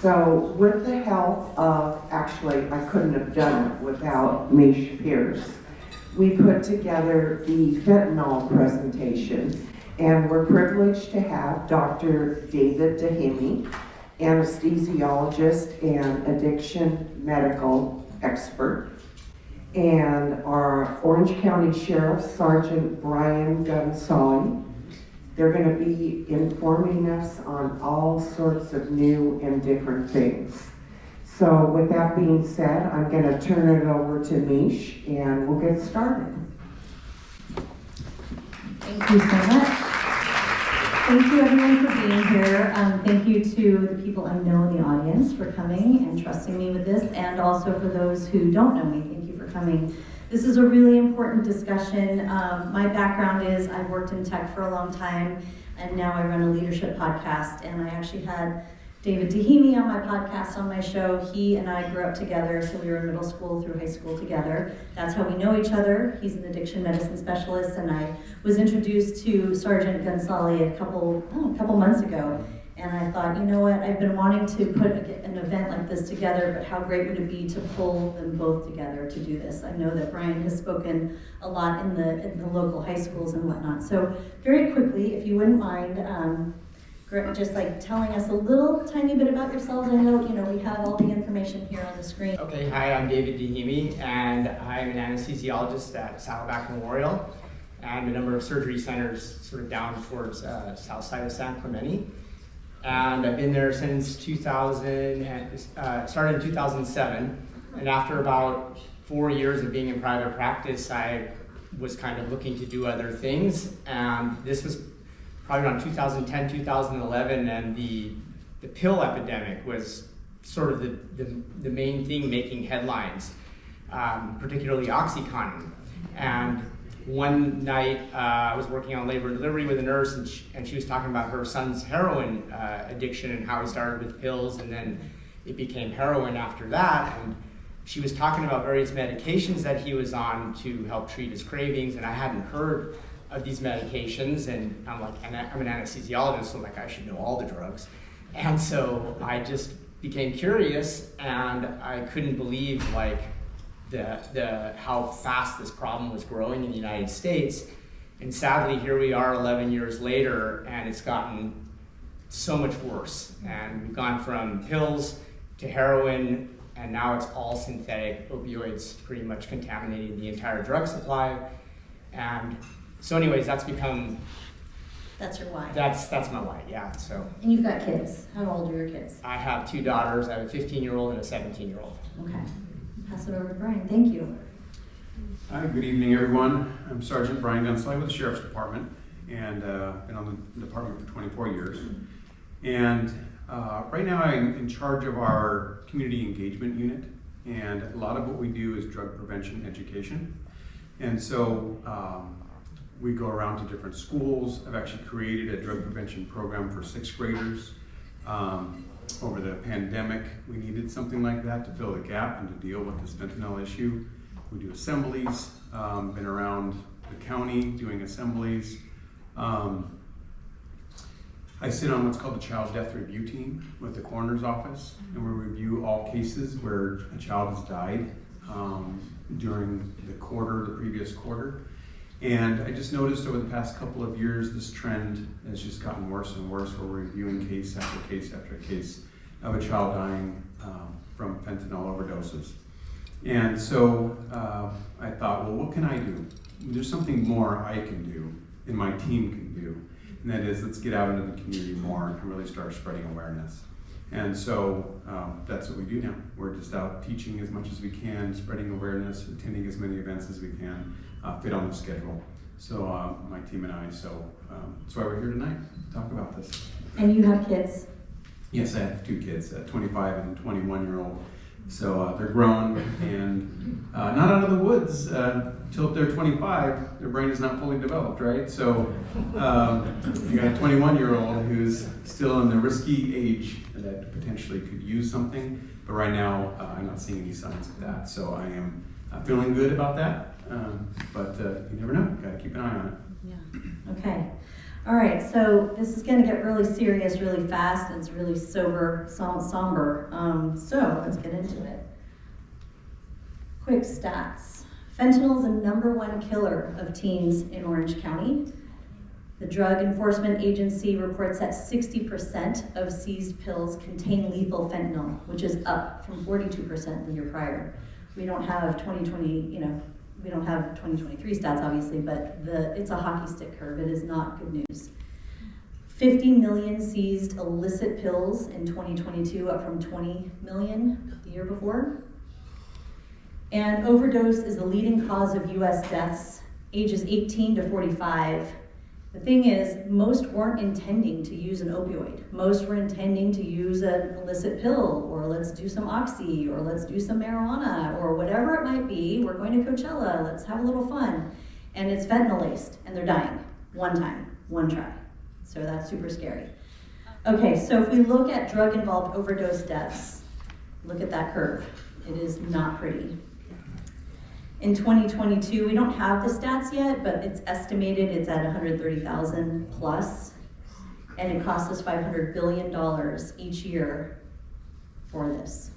So with the help of, actually, I couldn't have done it without Meesh Pierce, we put together the fentanyl presentation, and we're privileged to have Dr. Deyhimy, anesthesiologist and addiction medical expert, and our Orange County Sheriff, Sergeant Brian Gunsolley. They're going to be informing us on all sorts of new and different things. So with that being said, I'm going to turn it over to Meesh and we'll get started. Thank you so much. Thank you everyone for being here. Thank you to the people I know in the audience for coming and trusting me with this, and also for those who don't know me, thank you for coming. This is a really important discussion. My background is I've worked in tech for a long time, and now I run a leadership podcast, and I actually had Deyhimy on my podcast, on my show. He and I grew up together, so we were in middle school through high school together. That's how we know each other. He's an addiction medicine specialist, and I was introduced to Sergeant Gunsolley a couple months ago. And I thought, you know what, I've been wanting to put an event like this together, but how great would it be to pull them both together to do this? I know that Brian has spoken a lot in the local high schools and whatnot. So very quickly, if you wouldn't mind, just like telling us a little tiny bit about yourselves. I know, we have all the information here on the screen. Okay, hi, I'm Deyhimy, and I'm an anesthesiologist at Saddleback Memorial and a number of surgery centers sort of down towards south side of San Clemente. And I've been there since 2000, started in 2007. And after about 4 years of being in private practice, I was kind of looking to do other things. And this was probably around 2010, 2011, and the pill epidemic was sort of the main thing making headlines, particularly OxyContin. And one night, I was working on labor and delivery with a nurse, and she was talking about her son's heroin addiction and how he started with pills, and then it became heroin after that. And she was talking about various medications that he was on to help treat his cravings, and I hadn't heard of these medications, and I'm like, and I'm an anesthesiologist, so I'm like, I should know all the drugs. And so I just became curious, and I couldn't believe how fast this problem was growing in the United States. And sadly, here we are 11 years later, and it's gotten so much worse. And we've gone from pills to heroin, and now it's all synthetic opioids, pretty much contaminating the entire drug supply. And so anyways, that's become... That's your why. That's my why, yeah. So. And you've got kids. How old are your kids? I have 2 daughters. I have a 15-year-old and a 17-year-old. Okay. Pass it over to Brian. Thank you. Hi, good evening, everyone. I'm Sergeant Brian Gunsolley with the Sheriff's Department, and been on the department for 24 years. And right now I'm in charge of our community engagement unit, and a lot of what we do is drug prevention education. And so we go around to different schools. I've actually created a drug prevention program for 6th graders. Over the pandemic, we needed something like that to fill the gap and to deal with this fentanyl issue. We do assemblies, been around the county doing assemblies. I sit on what's called the Child Death Review Team with the coroner's office, and we review all cases where a child has died during the previous quarter. And I just noticed over the past couple of years, this trend has just gotten worse and worse, where we're reviewing case after case after case of a child dying from fentanyl overdoses. And so I thought, well, what can I do? There's something more I can do and my team can do. And that is, let's get out into the community more and really start spreading awareness. And so that's what we do now. We're just out teaching as much as we can, spreading awareness, attending as many events as we can, fit on the schedule. So my team and I, so that's why we're here tonight to talk about this. And you have kids? Yes, I have 2 kids, a 25 and 21-year-old. So they're grown and not out of the woods till they're 25. Their brain is not fully developed, right? So you got a 21-year-old who's still in the risky age that potentially could use something. But right now, I'm not seeing any signs of that. So I am feeling good about that. But you never know. Got to keep an eye on it. Yeah. Okay. All right, so this is going to get really serious really fast, and it's really somber. So let's get into it. Quick stats. Fentanyl is the #1 killer of teens in Orange County. The Drug Enforcement Agency reports that 60% of seized pills contain lethal fentanyl, which is up from 42% the year prior. We don't have 2023 stats, obviously, but it's a hockey stick curve. It is not good news. 50 million seized illicit pills in 2022, up from 20 million the year before. And overdose is the leading cause of US deaths, ages 18 to 45. The thing is, most weren't intending to use an opioid. Most were intending to use an illicit pill, or let's do some oxy, or let's do some marijuana, or whatever it might be. We're going to Coachella, let's have a little fun. And it's fentanyl laced, and they're dying. One time, one try. So that's super scary. Okay, so if we look at drug-involved overdose deaths, look at that curve. It is not pretty. In 2022, we don't have the stats yet, but it's estimated it's at 130,000 plus, and it costs us $500 billion each year for this.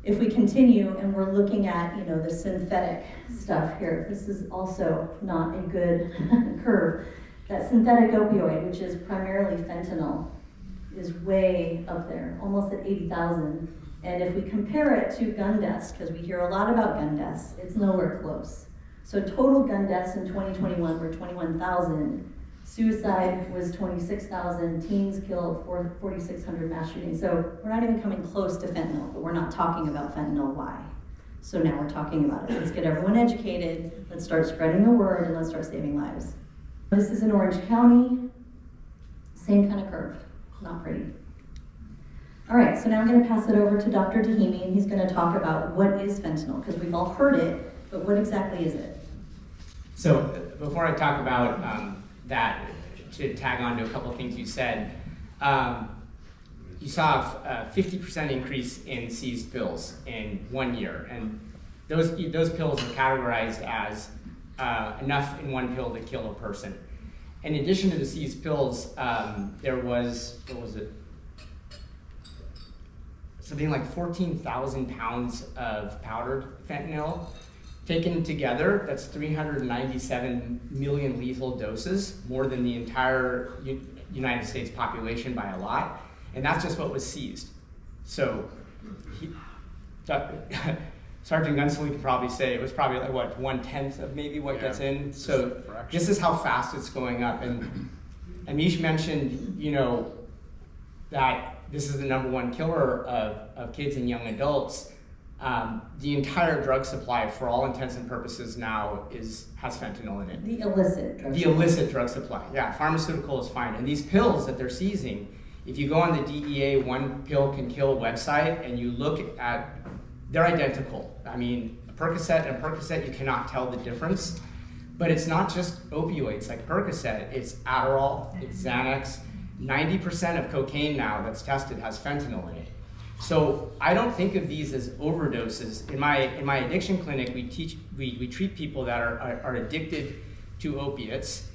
If we continue and we're looking at, the synthetic stuff here, this is also not a good curve. That synthetic opioid, which is primarily fentanyl, is way up there, almost at 80,000. And if we compare it to gun deaths, because we hear a lot about gun deaths, it's nowhere close. So total gun deaths in 2021 were 21,000. Suicide was 26,000. Teens killed 4,600 mass shootings. So we're not even coming close to fentanyl, but we're not talking about fentanyl. Why? So now we're talking about it. Let's get everyone educated. Let's start spreading the word, and let's start saving lives. This is in Orange County. Same kind of curve. Not pretty. All right, so now I'm going to pass it over to Dr. Deyhimy, and he's going to talk about what is fentanyl, because we've all heard it, but what exactly is it? So before I talk about that, to tag on to a couple of things you said, you saw a 50% increase in seized pills in 1 year, and those pills are categorized as enough in one pill to kill a person. In addition to the seized pills, there was, something like 14,000 pounds of powdered fentanyl. Taken together, that's 397 million lethal doses, more than the entire United States population by a lot. And that's just what was seized. So, Sergeant Gunsolley could probably say it was probably like, what, 1/10 of maybe what gets in? So this is how fast it's going up. And Meesh mentioned, that this is the #1 killer of kids and young adults. The entire drug supply, for all intents and purposes now, has fentanyl in it. The illicit drug supply. The illicit drug supply, yeah. Pharmaceutical is fine. And these pills that they're seizing, if you go on the DEA One Pill Can Kill website and you look at, they're identical. I mean, a Percocet and a Percocet, you cannot tell the difference. But it's not just opioids like Percocet, it's Adderall, it's Xanax. 90% of cocaine now that's tested has fentanyl in it. So I don't think of these as overdoses. In my addiction clinic, we treat people that are addicted to opiates,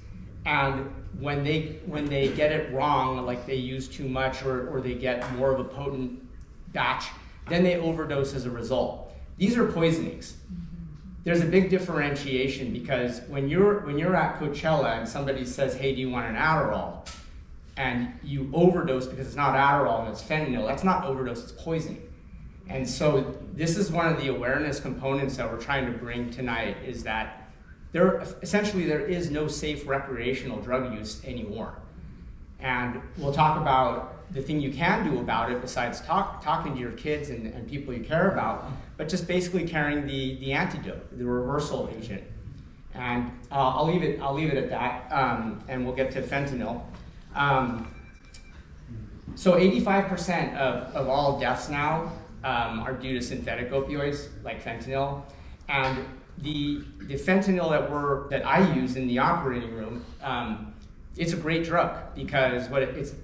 and when they get it wrong, like they use too much or they get more of a potent batch, then they overdose as a result. These are poisonings. There's a big differentiation, because when you're at Coachella and somebody says, "Hey, do you want an Adderall?" and you overdose because it's not Adderall and it's fentanyl, that's not overdose, it's poisoning. And so this is one of the awareness components that we're trying to bring tonight, is that there is no safe recreational drug use anymore. And we'll talk about the thing you can do about it, besides talking to your kids and people you care about, but just basically carrying the antidote, the reversal agent. And I'll leave it at that, and we'll get to fentanyl. So 85% of all deaths now are due to synthetic opioids like fentanyl, and the fentanyl that I use in the operating room, it's a great drug because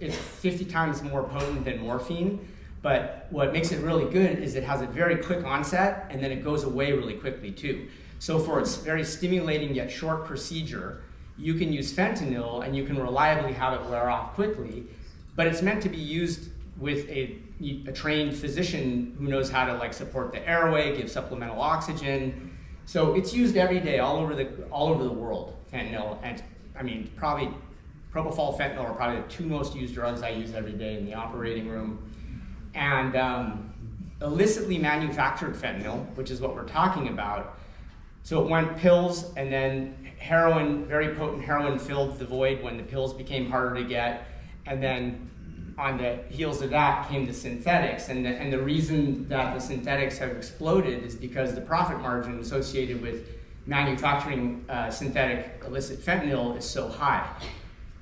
it's 50 times more potent than morphine. But what makes it really good is it has a very quick onset, and then it goes away really quickly too. So for its very stimulating yet short procedure, you can use fentanyl and you can reliably have it wear off quickly, but it's meant to be used with a trained physician who knows how to like support the airway, give supplemental oxygen. So it's used every day all over the world, fentanyl. And I mean, probably propofol, fentanyl are probably the 2 most used drugs I use every day in the operating room. And illicitly manufactured fentanyl, which is what we're talking about. So it went pills, and then heroin, very potent heroin filled the void when the pills became harder to get. And then on the heels of that came the synthetics. And the reason that the synthetics have exploded is because the profit margin associated with manufacturing synthetic illicit fentanyl is so high.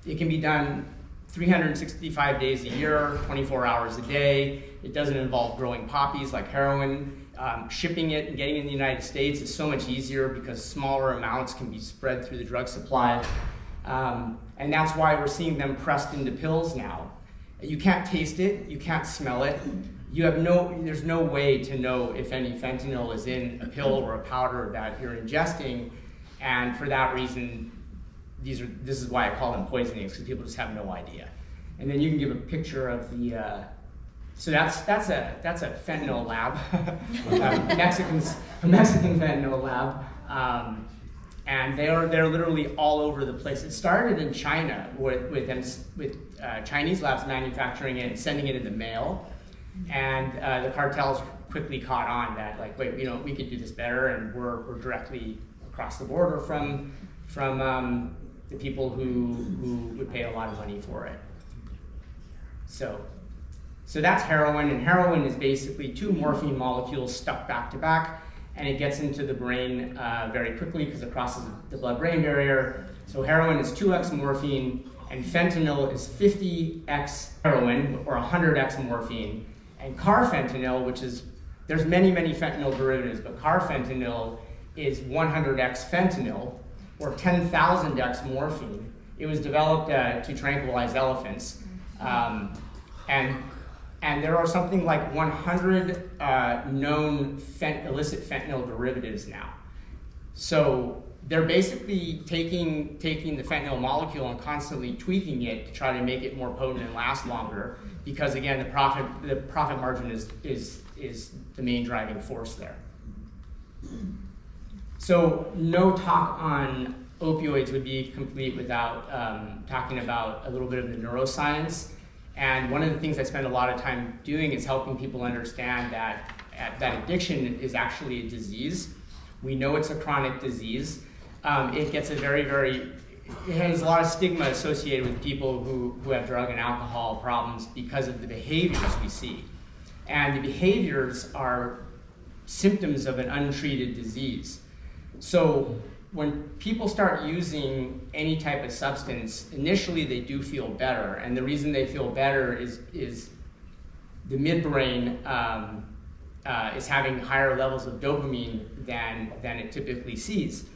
It can be done 365 days a year, 24 hours a day. It doesn't involve growing poppies like heroin. Shipping it and getting it in the United States is so much easier because smaller amounts can be spread through the drug supply. And that's why we're seeing them pressed into pills now. You can't taste it, you can't smell it. There's no way to know if any fentanyl is in a pill or a powder that you're ingesting. And for that reason, this is why I call them poisonings, because people just have no idea. And then you can give a picture of the, so that's a fentanyl lab, a Mexican fentanyl lab, and they're literally all over the place. It started in China with Chinese labs manufacturing it and sending it in the mail, and the cartels quickly caught on that, like, wait, we could do this better, and we're directly across the border from the people who would pay a lot of money for it. So that's heroin, and heroin is basically 2 morphine molecules stuck back to back, and it gets into the brain very quickly because it crosses the blood-brain barrier. So heroin is 2x morphine, and fentanyl is 50x heroin or 100x morphine. And carfentanil, there's many fentanyl derivatives, but carfentanil is 100x fentanyl or 10,000x morphine. It was developed to tranquilize elephants. And there are something like 100 known illicit fentanyl derivatives now. So they're basically taking the fentanyl molecule and constantly tweaking it to try to make it more potent and last longer, because again, the profit margin is the main driving force there. So no talk on opioids would be complete without talking about a little bit of the neuroscience. And one of the things I spend a lot of time doing is helping people understand that addiction is actually a disease. We know it's a chronic disease. It gets it has a lot of stigma associated with people who have drug and alcohol problems because of the behaviors we see. And the behaviors are symptoms of an untreated disease. So when people start using any type of substance, initially they do feel better. And the reason they feel better is the midbrain is having higher levels of dopamine than it typically sees.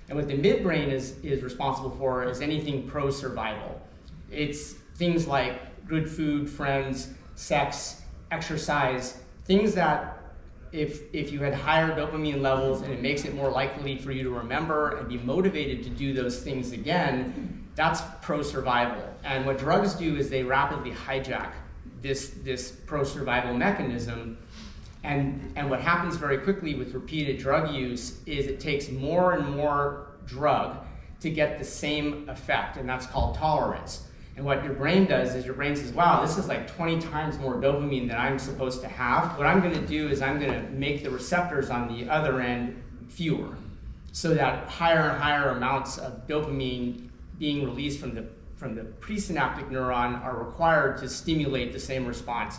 And what the midbrain is responsible for is anything pro-survival. It's things like good food, friends, sex, exercise, things that if you had higher dopamine levels and it makes it more likely for you to remember and be motivated to do those things again, that's pro-survival. And what drugs do is they rapidly hijack this pro-survival mechanism. And what happens very quickly with repeated drug use is it takes more and more drug to get the same effect, and that's called tolerance. And what your brain does is your brain says, wow, this is like 20 times more dopamine than I'm supposed to have. What I'm going to do is I'm going to make the receptors on the other end fewer, so that higher and higher amounts of dopamine being released from the presynaptic neuron are required to stimulate the same response.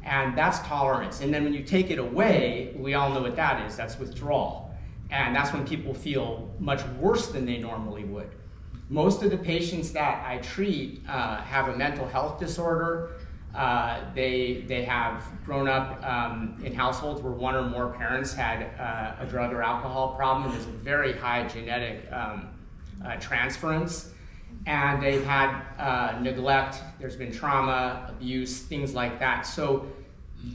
And that's tolerance. And then when you take it away, we all know what that is. That's withdrawal. And that's when people feel much worse than they normally would. Most of the patients that I treat have a mental health disorder. They have grown up in households where one or more parents had a drug or alcohol problem. There's a very high genetic transference. And they've had neglect, there's been trauma, abuse, things like that. So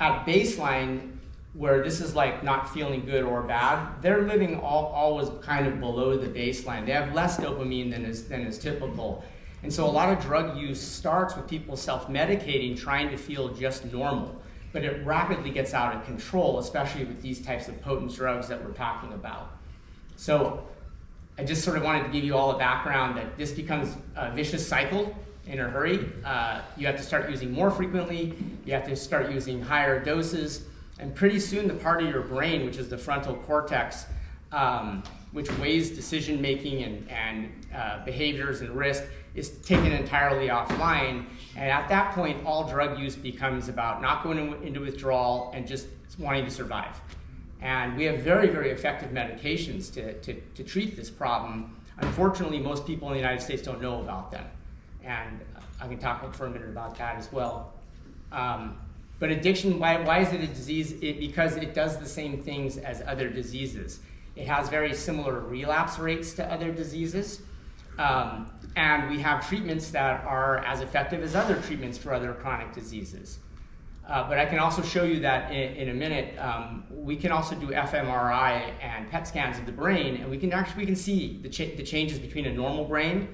at baseline, where this is like not feeling good or bad, they're living always kind of below the baseline. They have less dopamine than is typical. And so a lot of drug use starts with people self-medicating, trying to feel just normal. But it rapidly gets out of control, especially with these types of potent drugs that we're talking about. So I just sort of wanted to give you all a background that this becomes a vicious cycle in a hurry. You have to start using more frequently, you have to start using higher doses, and pretty soon the part of your brain, which is the frontal cortex, which weighs decision-making and behaviors and risk, is taken entirely offline. And at that point, all drug use becomes about not going into withdrawal and just wanting to survive. And we have very, very effective medications to treat this problem. Unfortunately, most people in the United States don't know about them. And I can talk for a minute about that as well. But addiction, why is it a disease? Because it does the same things as other diseases. It has very similar relapse rates to other diseases. And we have treatments that are as effective as other treatments for other chronic diseases. But I can also show you that in a minute. We can also do fMRI and PET scans of the brain, and we can see the changes between a normal brain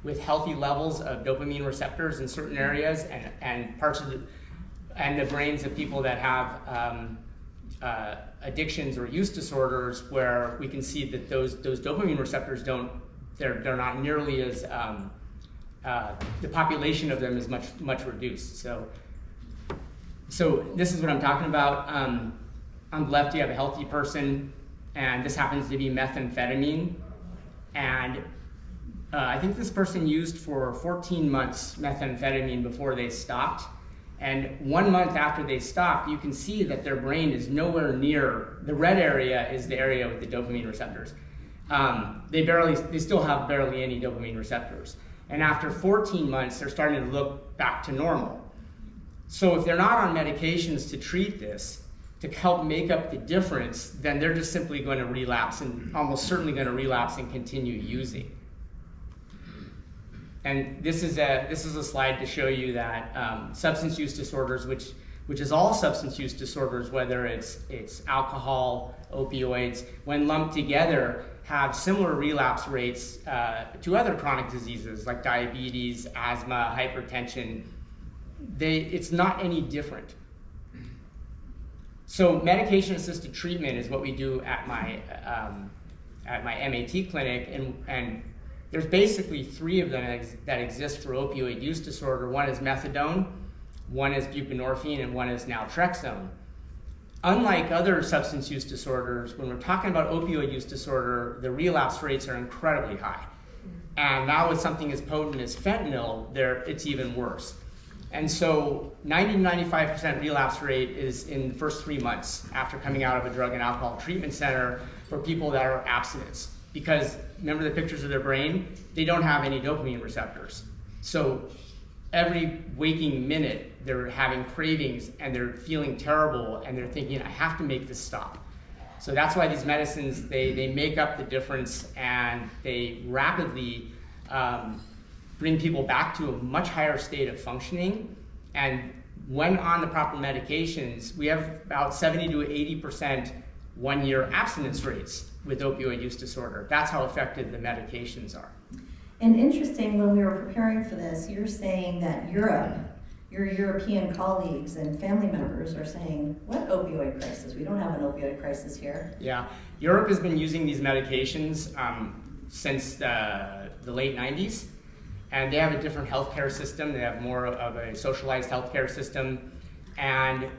with healthy levels of dopamine receptors in certain areas and parts of the brains of people that have addictions or use disorders, where we can see that those dopamine receptors they're not nearly as the population of them is much reduced. So this is what I'm talking about. On the left, you have a healthy person, and this happens to be methamphetamine. And I think this person used for 14 months methamphetamine before they stopped. And 1 month after they stopped, you can see that their brain is nowhere near, the red area is the area with the dopamine receptors. They still have barely any dopamine receptors. And after 14 months, they're starting to look back to normal. So if they're not on medications to treat this, to help make up the difference, then they're just simply going to relapse, and almost certainly going to relapse and continue using. And this is a slide to show you that substance use disorders, which is all substance use disorders, whether it's alcohol, opioids, when lumped together, have similar relapse rates to other chronic diseases like diabetes, asthma, hypertension. It's not any different. So medication-assisted treatment is what we do at my MAT clinic, and there's basically 3 of them that exist for opioid use disorder. One is methadone, one is buprenorphine, and one is naltrexone. Unlike other substance use disorders, when we're talking about opioid use disorder, the relapse rates are incredibly high. And now with something as potent as fentanyl, it's even worse. And so 90-95% relapse rate is in the first 3 months after coming out of a drug and alcohol treatment center for people that are abstinents. Because remember the pictures of their brain? They don't have any dopamine receptors. So every waking minute, they're having cravings and they're feeling terrible and they're thinking, I have to make this stop. So that's why these medicines, they make up the difference, and they rapidly bring people back to a much higher state of functioning. And when on the proper medications, we have about 70 to 80% 1-year abstinence rates with opioid use disorder. That's how effective the medications are. And interesting, when we were preparing for this, you're saying that Europe, your European colleagues and family members are saying, what opioid crisis? We don't have an opioid crisis here. Yeah, Europe has been using these medications since the late 90s, and they have a different healthcare system. They have more of a socialized healthcare system, and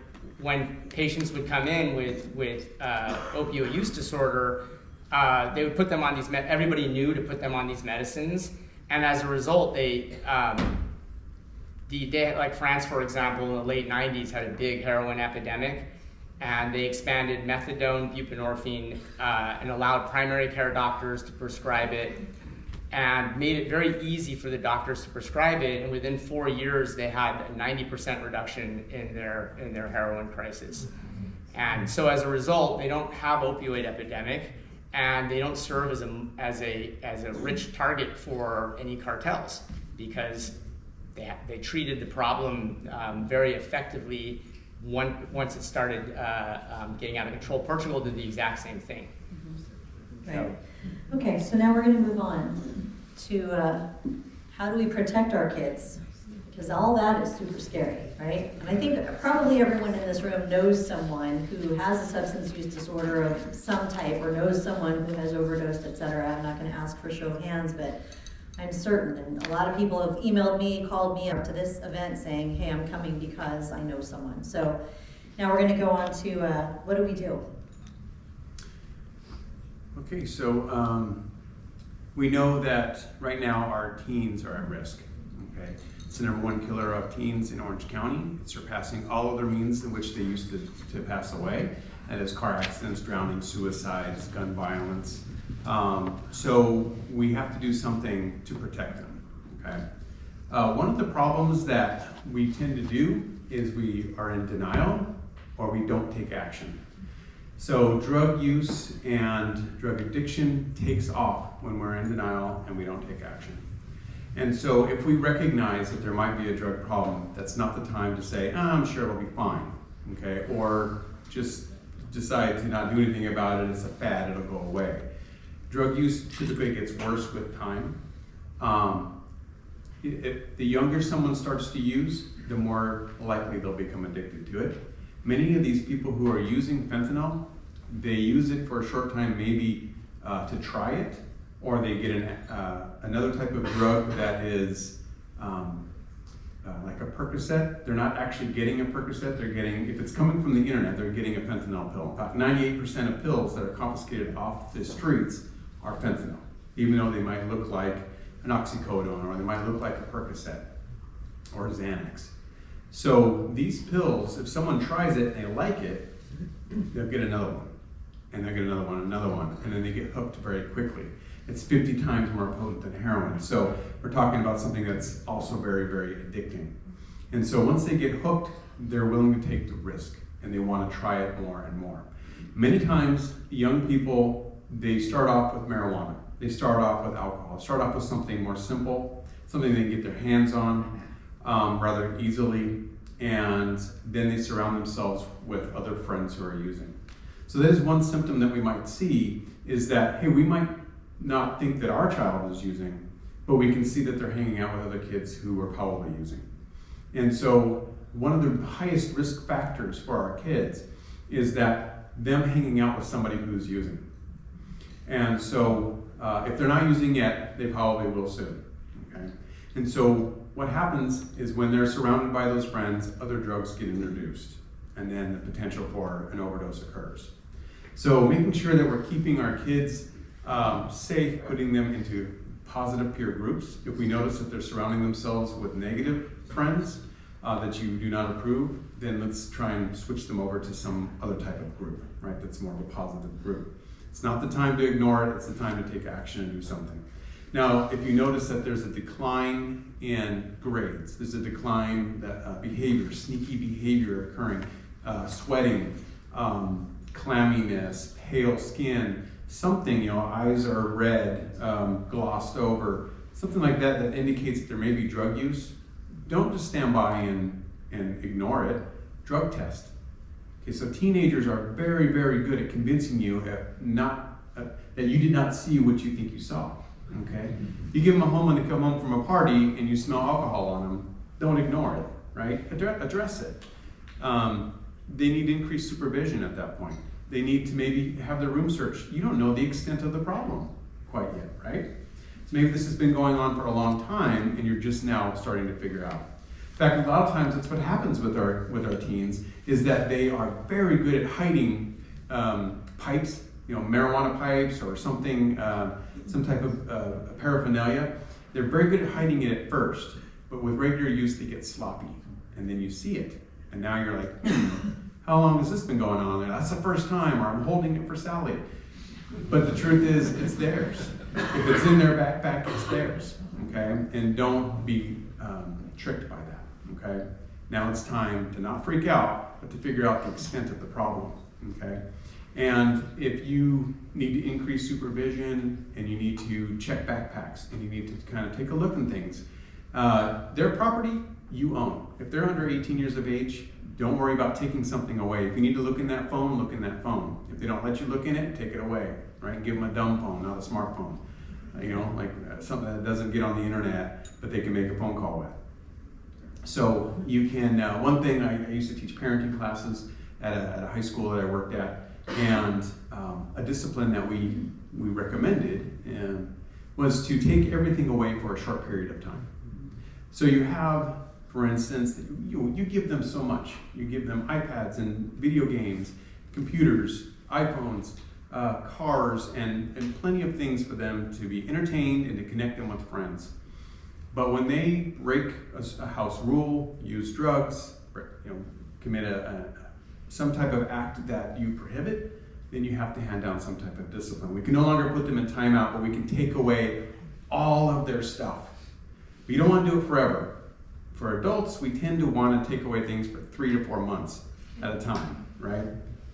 when patients would come in with opioid use disorder, they would put them on these, everybody knew to put them on these medicines, and as a result, like France, for example, in the late 90s had a big heroin epidemic, and they expanded methadone, buprenorphine, and allowed primary care doctors to prescribe it, and made it very easy for the doctors to prescribe it, and within 4 years, they had a 90% reduction in their heroin crisis. And so as a result, they don't have opioid epidemic, and they don't serve as a rich target for any cartels, because they treated the problem very effectively once it started getting out of control. Portugal did the exact same thing. Right. Okay, so now we're going to move on to how do we protect our kids? Because all that is super scary, right? And I think probably everyone in this room knows someone who has a substance use disorder of some type, or knows someone who has overdosed, etc. I'm not going to ask for show of hands, but I'm certain. And a lot of people have emailed me, called me up to this event saying, hey, I'm coming because I know someone. So now we're going to go on to what do we do? Okay, so we know that right now our teens are at risk. Okay, it's the #1 killer of teens in Orange County. It's surpassing all other means in which they used to pass away. That is car accidents, drowning, suicides, gun violence. So we have to do something to protect them. Okay. One of the problems that we tend to do is we are in denial or we don't take action. So drug use and drug addiction takes off when we're in denial and we don't take action. And so if we recognize that there might be a drug problem, that's not the time to say, I'm sure it'll be fine, okay? Or just decide to not do anything about it, it's a fad, it'll go away. Drug use typically gets worse with time. If the younger someone starts to use, the more likely they'll become addicted to it. Many of these people who are using fentanyl, they use it for a short time, maybe to try it, or they get another type of drug that is like a Percocet. They're not actually getting a Percocet, they're getting, if it's coming from the internet, they're getting a fentanyl pill. About 98% of pills that are confiscated off the streets are fentanyl, even though they might look like an oxycodone, or they might look like a Percocet or Xanax. So these pills, if someone tries it and they like it, they'll get another one, and they'll get another one, and then they get hooked very quickly. It's 50 times more potent than heroin. So we're talking about something that's also very, very addicting. And so once they get hooked, they're willing to take the risk, and they want to try it more and more. Many times, young people, they start off with marijuana. They start off with alcohol, start off with something more simple, something they can get their hands on rather easily, and then they surround themselves with other friends who are using. So that is one symptom that we might see, is that, hey, we might not think that our child is using, but we can see that they're hanging out with other kids who are probably using. And so one of the highest risk factors for our kids is that them hanging out with somebody who's using. And so if they're not using yet, they probably will soon. Okay? And so what happens is when they're surrounded by those friends, other drugs get introduced, and then the potential for an overdose occurs. So making sure that we're keeping our kids safe, putting them into positive peer groups. If we notice that they're surrounding themselves with negative friends that you do not approve, then let's try and switch them over to some other type of group, right? That's more of a positive group. It's not the time to ignore it, it's the time to take action and do something. Now, if you notice that there's a decline in grades, there's a decline in behavior, sneaky behavior occurring, sweating, clamminess, pale skin, something, eyes are red, glossed over, something like that that indicates that there may be drug use, don't just stand by and ignore it, drug test. Okay, so teenagers are very, very good at convincing you that you did not see what you think you saw. Okay, you give them a home when they come home from a party and you smell alcohol on them, don't ignore it, right? Address it. They need increased supervision at that point. They need to maybe have their room searched. You don't know the extent of the problem quite yet, right? So maybe this has been going on for a long time and you're just now starting to figure out. In fact, a lot of times that's what happens with our teens, is that they are very good at hiding pipes, marijuana pipes or something, some type of paraphernalia. They're very good at hiding it at first, but with regular use they get sloppy, and then you see it, and now you're like, how long has this been going on there? That's the first time, or I'm holding it for Sally. But the truth is, it's theirs. If it's in their backpack, it's theirs, okay? And don't be tricked by that, okay? Now it's time to not freak out, but to figure out the extent of the problem, okay? And if you need to increase supervision and you need to check backpacks and you need to kind of take a look at things, their property you own. If they're under 18 years of age, Don't worry about taking something away. If you need to look in that phone, look in that phone. If they don't let you look in it, take it away, right? Give them a dumb phone, not a smartphone. Like something that doesn't get on the internet, but they can make a phone call with. So you can, one thing, I used to teach parenting classes at a high school that I worked at, and a discipline that we recommended was to take everything away for a short period of time. So you have, for instance, you give them so much. You give them iPads and video games, computers, iPhones, cars, and plenty of things for them to be entertained and to connect them with friends. But when they break a house rule, use drugs, commit some type of act that you prohibit, then you have to hand down some type of discipline. We can no longer put them in timeout, but we can take away all of their stuff. But you don't want to do it forever. For adults, we tend to want to take away things for 3 to 4 months at a time, right?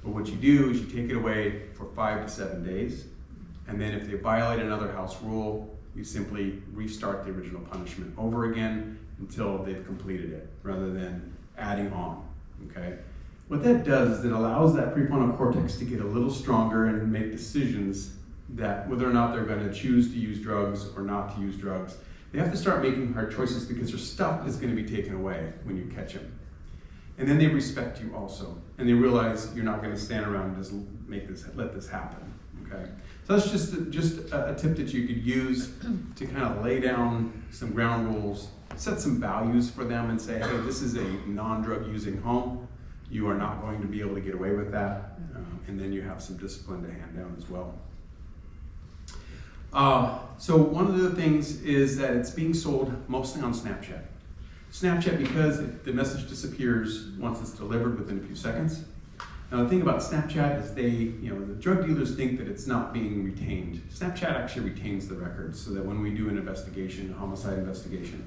But what you do is you take it away for 5 to 7 days, and then if they violate another house rule, you simply restart the original punishment over again until they've completed it, rather than adding on, okay? What that does is it allows that prefrontal cortex to get a little stronger and make decisions that whether or not they're going to choose to use drugs or not to use drugs. They have to start making hard choices because their stuff is going to be taken away when you catch them. And then they respect you also, and they realize you're not going to stand around and just let this happen, okay? So that's just a tip that you could use to kind of lay down some ground rules, set some values for them and say, hey, this is a non-drug using home. You are not going to be able to get away with that. And then you have some discipline to hand down as well. So one of the things is that it's being sold mostly on Snapchat. Snapchat because the message disappears once it's delivered within a few seconds. Now the thing about Snapchat is the drug dealers think that it's not being retained. Snapchat actually retains the records so that when we do an investigation, a homicide investigation,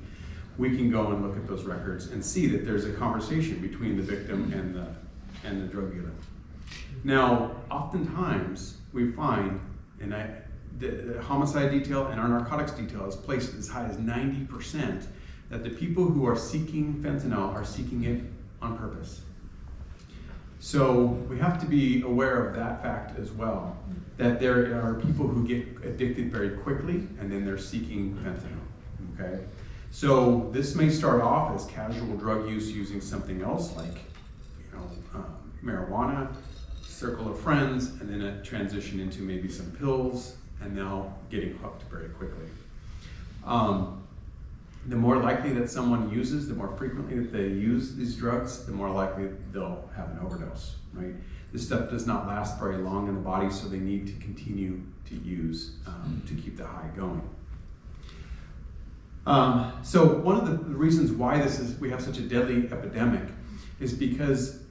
we can go and look at those records and see that there's a conversation between the victim and the drug dealer. Now, oftentimes we find, the homicide detail and our narcotics detail is placed as high as 90%, that the people who are seeking fentanyl are seeking it on purpose. So we have to be aware of that fact as well, that there are people who get addicted very quickly and then they're seeking fentanyl, okay? So this may start off as casual drug use using something else like marijuana, circle of friends, and then a transition into maybe some pills, and now getting hooked very quickly. The more likely that someone uses, the more frequently that they use these drugs, the more likely they'll have an overdose, right? This stuff does not last very long in the body, so they need to continue to use to keep the high going. So one of the reasons why we have such a deadly epidemic is because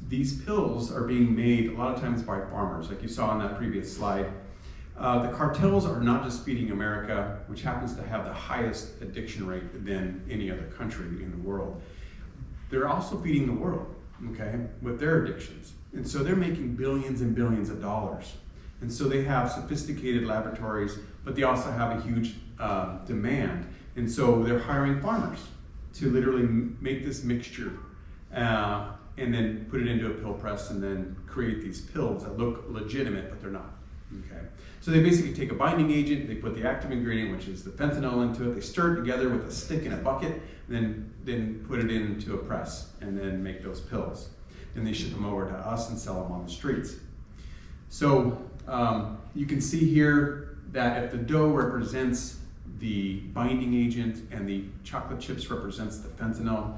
these pills are being made a lot of times by farmers, like you saw on that previous slide. The cartels are not just feeding America, which happens to have the highest addiction rate than any other country in the world. They're also feeding the world, okay, with their addictions. And so they're making billions and billions of dollars. And so they have sophisticated laboratories, but they also have a huge demand. And so they're hiring farmers to literally make this mixture and then put it into a pill press and then create these pills that look legitimate, but they're not. Okay. So they basically take a binding agent, they put the active ingredient, which is the fentanyl, into it, they stir it together with a stick in a bucket, and then put it into a press and then make those pills. And they ship them over to us and sell them on the streets. So you can see here that if the dough represents the binding agent and the chocolate chips represents the fentanyl,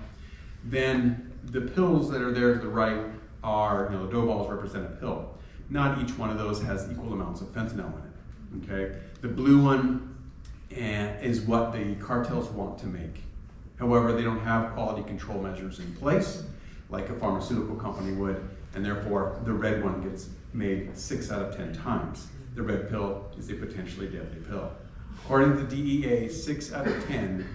then the pills that are there to the right are, the dough balls represent a pill. Not each one of those has equal amounts of fentanyl in it, okay? The blue one is what the cartels want to make. However, they don't have quality control measures in place like a pharmaceutical company would, and therefore the red one gets made 6 out of 10 times. The red pill is a potentially deadly pill. According to the DEA, 6 out of 10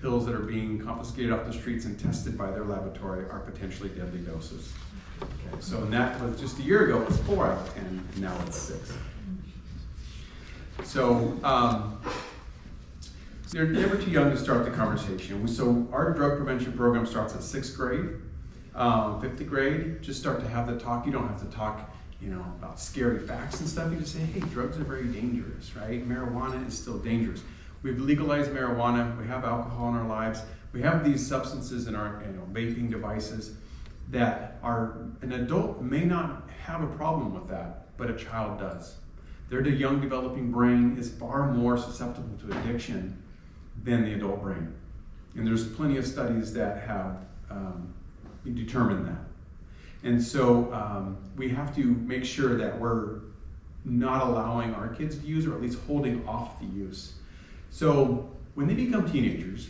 pills that are being confiscated off the streets and tested by their laboratory are potentially deadly doses. Okay, so that was just a year ago, it was 4 out of 10, and now it's 6. So they're never too young to start the conversation. So our drug prevention program starts at 6th grade. 5th grade, just start to have the talk. You don't have to talk, about scary facts and stuff. You just say, hey, drugs are very dangerous, right? Marijuana is still dangerous. We've legalized marijuana. We have alcohol in our lives. We have these substances in our vaping devices that an adult may not have a problem with that, but a child does. Their young developing brain is far more susceptible to addiction than the adult brain. And there's plenty of studies that have determined that. And so we have to make sure that we're not allowing our kids to use, or at least holding off the use. So when they become teenagers,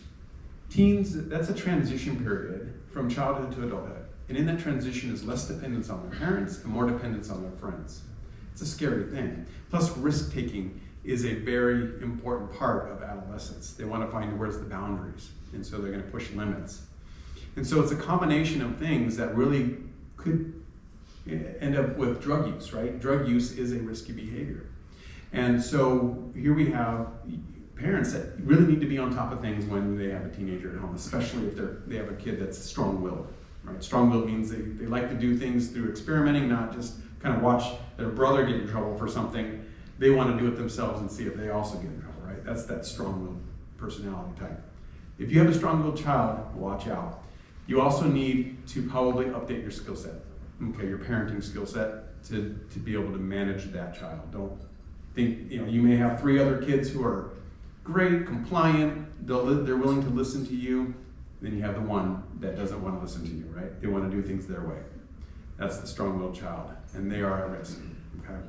teens, that's a transition period from childhood to adulthood. And in that transition is less dependence on their parents and more dependence on their friends. It's a scary thing. Plus, risk-taking is a very important part of adolescence. They want to find where's the boundaries, and so they're going to push limits. And so it's a combination of things that really could end up with drug use, right? Drug use is a risky behavior. And so here we have parents that really need to be on top of things when they have a teenager at home, especially if they have a kid that's strong-willed, right? Strong-willed means they like to do things through experimenting, not just kind of watch their brother get in trouble for something. They want to do it themselves and see if they also get in trouble, right? That's that strong-willed personality type. If you have a strong-willed child, watch out. You also need to probably update your skill set, okay, your parenting skill set to be able to manage that child. Don't think, you may have 3 other kids who are great, compliant, they're willing to listen to you. Then you have the one that doesn't want to listen to you, right? They want to do things their way. That's the strong-willed child, and they are at risk, okay?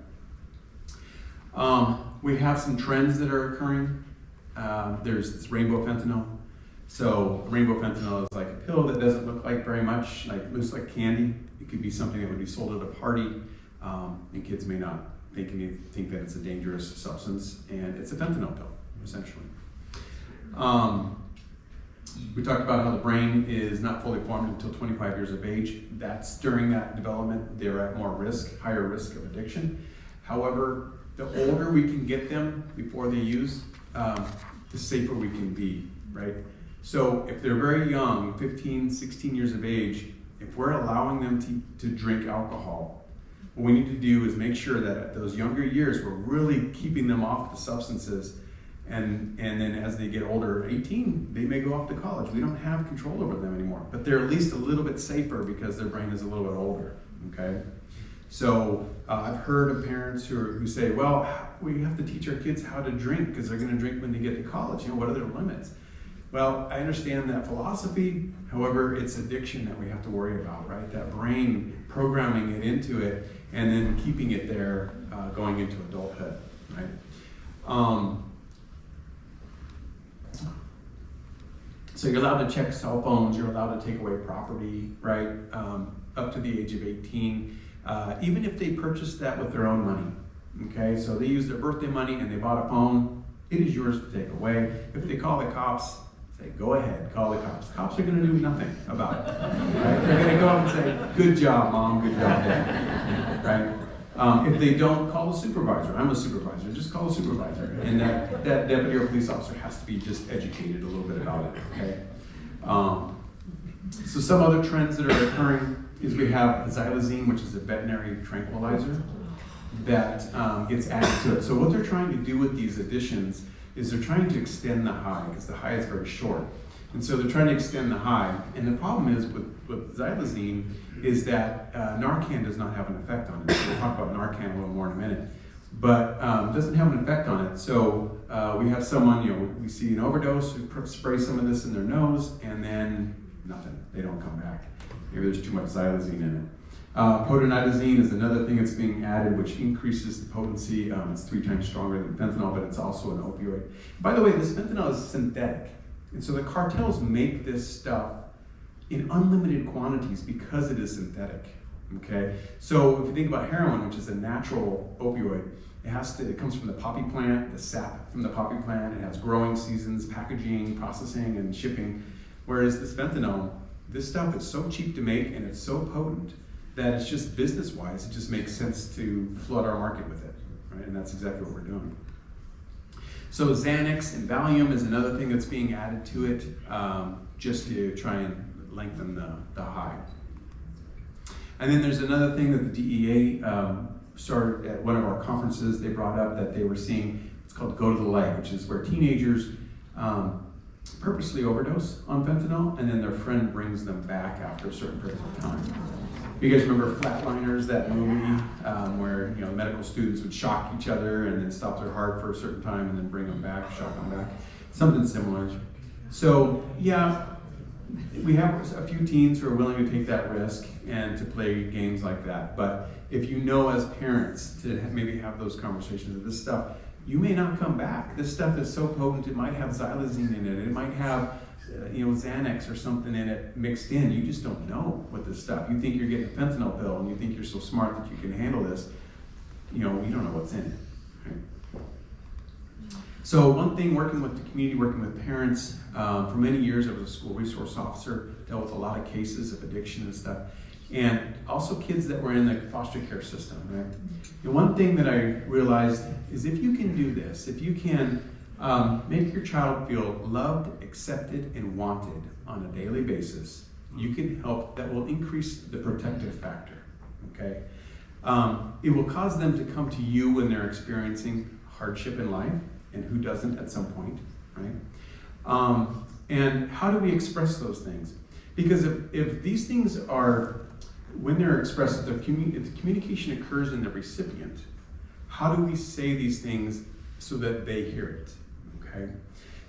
We have some trends that are occurring. There's this rainbow fentanyl. So rainbow fentanyl is like a pill that doesn't look like very much, looks like candy. It could be something that would be sold at a party, and kids may not think that it's a dangerous substance, and it's a fentanyl pill, essentially. We talked about how the brain is not fully formed until 25 years of age. That's during that development, they're at more risk, higher risk of addiction. However, the older we can get them before they use, the safer we can be, right? So if they're very young, 15, 16 years of age, if we're allowing them to drink alcohol, what we need to do is make sure that at those younger years, we're really keeping them off the substances. And then as they get older, 18, they may go off to college. We don't have control over them anymore, but they're at least a little bit safer because their brain is a little bit older, okay? So I've heard of parents who say, well, we have to teach our kids how to drink because they're gonna drink when they get to college. What are their limits? Well, I understand that philosophy. However, it's addiction that we have to worry about, right? That brain, programming it into it, and then keeping it there going into adulthood, right? So you're allowed to check cell phones, you're allowed to take away property, right? Up to the age of 18, even if they purchased that with their own money, okay? So they used their birthday money and they bought a phone, it is yours to take away. If they call the cops, say, go ahead, call the cops. Cops are gonna do nothing about it, right? They're gonna go out and say, good job, Mom, good job, Dad, right? If they don't, call the supervisor. I'm a supervisor, just call the supervisor. And that deputy or police officer has to be just educated a little bit about it, okay? So some other trends that are occurring is we have xylazine, which is a veterinary tranquilizer that gets added to it. So what they're trying to do with these additions is they're trying to extend the high, because the high is very short. And so they're trying to extend the high. And the problem is with xylazine is that Narcan does not have an effect on it. We'll talk about Narcan a little more in a minute. But it doesn't have an effect on it. So we have someone, we see an overdose, we spray some of this in their nose, and then nothing. They don't come back. Maybe there's too much xylazine in it. Potronidazine is another thing that's being added, which increases the potency. It's 3 times stronger than fentanyl, but it's also an opioid. By the way, this fentanyl is synthetic. And so the cartels make this stuff in unlimited quantities because it is synthetic, okay? So if you think about heroin, which is a natural opioid, it comes from the poppy plant, the sap from the poppy plant. It has growing seasons, packaging, processing, and shipping. Whereas this fentanyl, this stuff is so cheap to make and it's so potent that it's just business-wise, it just makes sense to flood our market with it, right? And that's exactly what we're doing. So Xanax and Valium is another thing that's being added to it, just to try and lengthen the high. And then there's another thing that the DEA started at one of our conferences. They brought up that they were seeing, it's called go to the light, which is where teenagers purposely overdose on fentanyl, and then their friend brings them back after a certain period of time. You guys remember Flatliners, that movie where medical students would shock each other and then stop their heart for a certain time and then bring them back, shock them back? Something similar. So yeah, we have a few teens who are willing to take that risk and to play games like that. But if you know as parents to maybe have those conversations of this stuff, you may not come back. This stuff is so potent, it might have xylazine in it, it might have Xanax or something in it mixed in. You just don't know what this stuff. You think you're getting a fentanyl pill and you think you're so smart that you can handle this. You don't know what's in it. Right? So one thing, working with the community, working with parents, for many years I was a school resource officer, dealt with a lot of cases of addiction and stuff, and also kids that were in the foster care system. Right? And one thing that I realized is if you can do this, if you can make your child feel loved, accepted, and wanted on a daily basis, you can help. That will increase the protective factor, okay? It will cause them to come to you when they're experiencing hardship in life, and who doesn't at some point, right? And how do we express those things? Because if these things are, when they're expressed, if the communication occurs in the recipient, how do we say these things so that they hear it? Okay,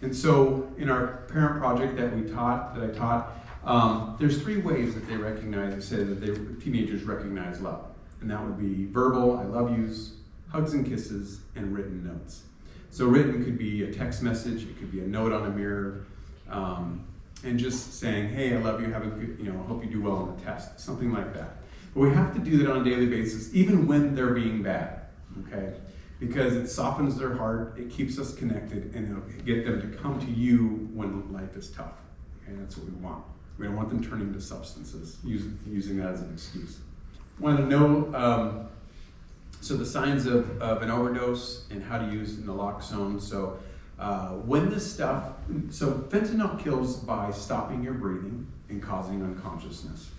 and so in our parent project that I taught, there's 3 ways that they recognize, they say that teenagers recognize love, and that would be verbal, I love yous, hugs and kisses, and written notes. So written could be a text message, it could be a note on a mirror, and just saying, hey, I love you, have a good, hope you do well on the test, something like that. But we have to do that on a daily basis, even when they're being bad, okay? Because it softens their heart, it keeps us connected, and it'll get them to come to you when life is tough. And that's what we want. We don't want them turning to substances, using that as an excuse. Want to know, so the signs of an overdose and how to use naloxone. So when this stuff, so fentanyl kills by stopping your breathing and causing unconsciousness.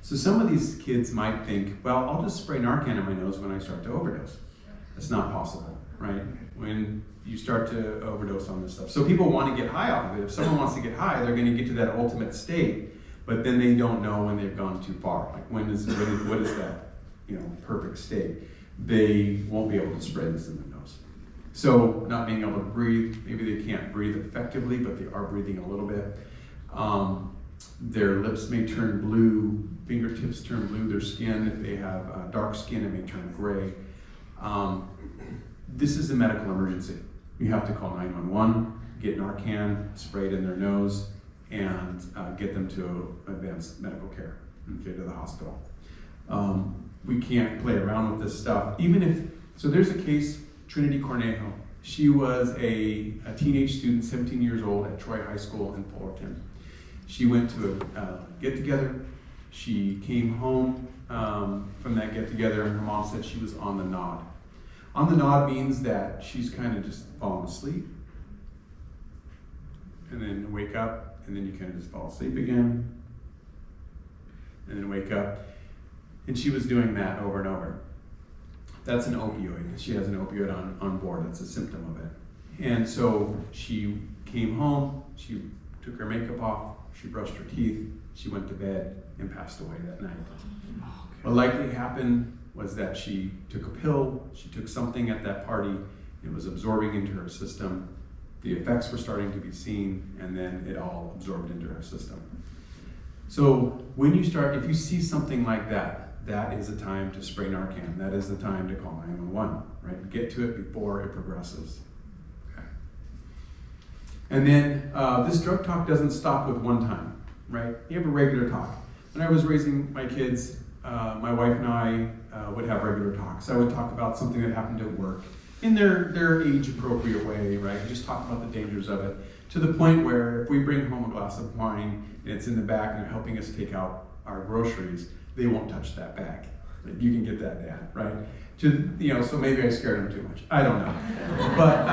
So some of these kids might think, well, I'll just spray Narcan in my nose when I start to overdose. It's not possible, right? When you start to overdose on this stuff. So people want to get high off of it. If someone wants to get high, they're going to get to that ultimate state, but then they don't know when they've gone too far. Like what is that, perfect state? They won't be able to spray this in their nose. So not being able to breathe, maybe they can't breathe effectively, but they are breathing a little bit. Their lips may turn blue, fingertips turn blue, their skin, if they have dark skin, it may turn gray. This is a medical emergency. You have to call 911, get Narcan sprayed in their nose, and get them to advanced medical care, okay, to the hospital. We can't play around with this stuff. So there's a case, Trinity Cornejo. She was a teenage student, 17 years old at Troy High School in Fullerton. She went to a get-together. She came home from that get-together, and her mom said she was on the nod. On the nod means that she's kind of just falling asleep, and then wake up, and then you kind of just fall asleep again, and then wake up. And she was doing that over and over. That's an opioid. She has an opioid on board. That's a symptom of it. And so she came home, she took her makeup off, she brushed her teeth, she went to bed, and passed away that night. What likely happened was that she took a pill, she took something at that party, it was absorbing into her system, the effects were starting to be seen, and then it all absorbed into her system. So when if you see something like that, that is the time to spray Narcan. That is the time to call 911, right? Get to it before it progresses. Okay. And then this drug talk doesn't stop with one time, right? You have a regular talk. When I was raising my kids, my wife and I would have regular talks. I would talk about something that happened at work in their age-appropriate way, right? Just talk about the dangers of it, to the point where if we bring home a glass of wine and it's in the back and they're helping us take out our groceries, they won't touch that bag. Like, you can get that, Dad, right? So maybe I scared them too much. I don't know. But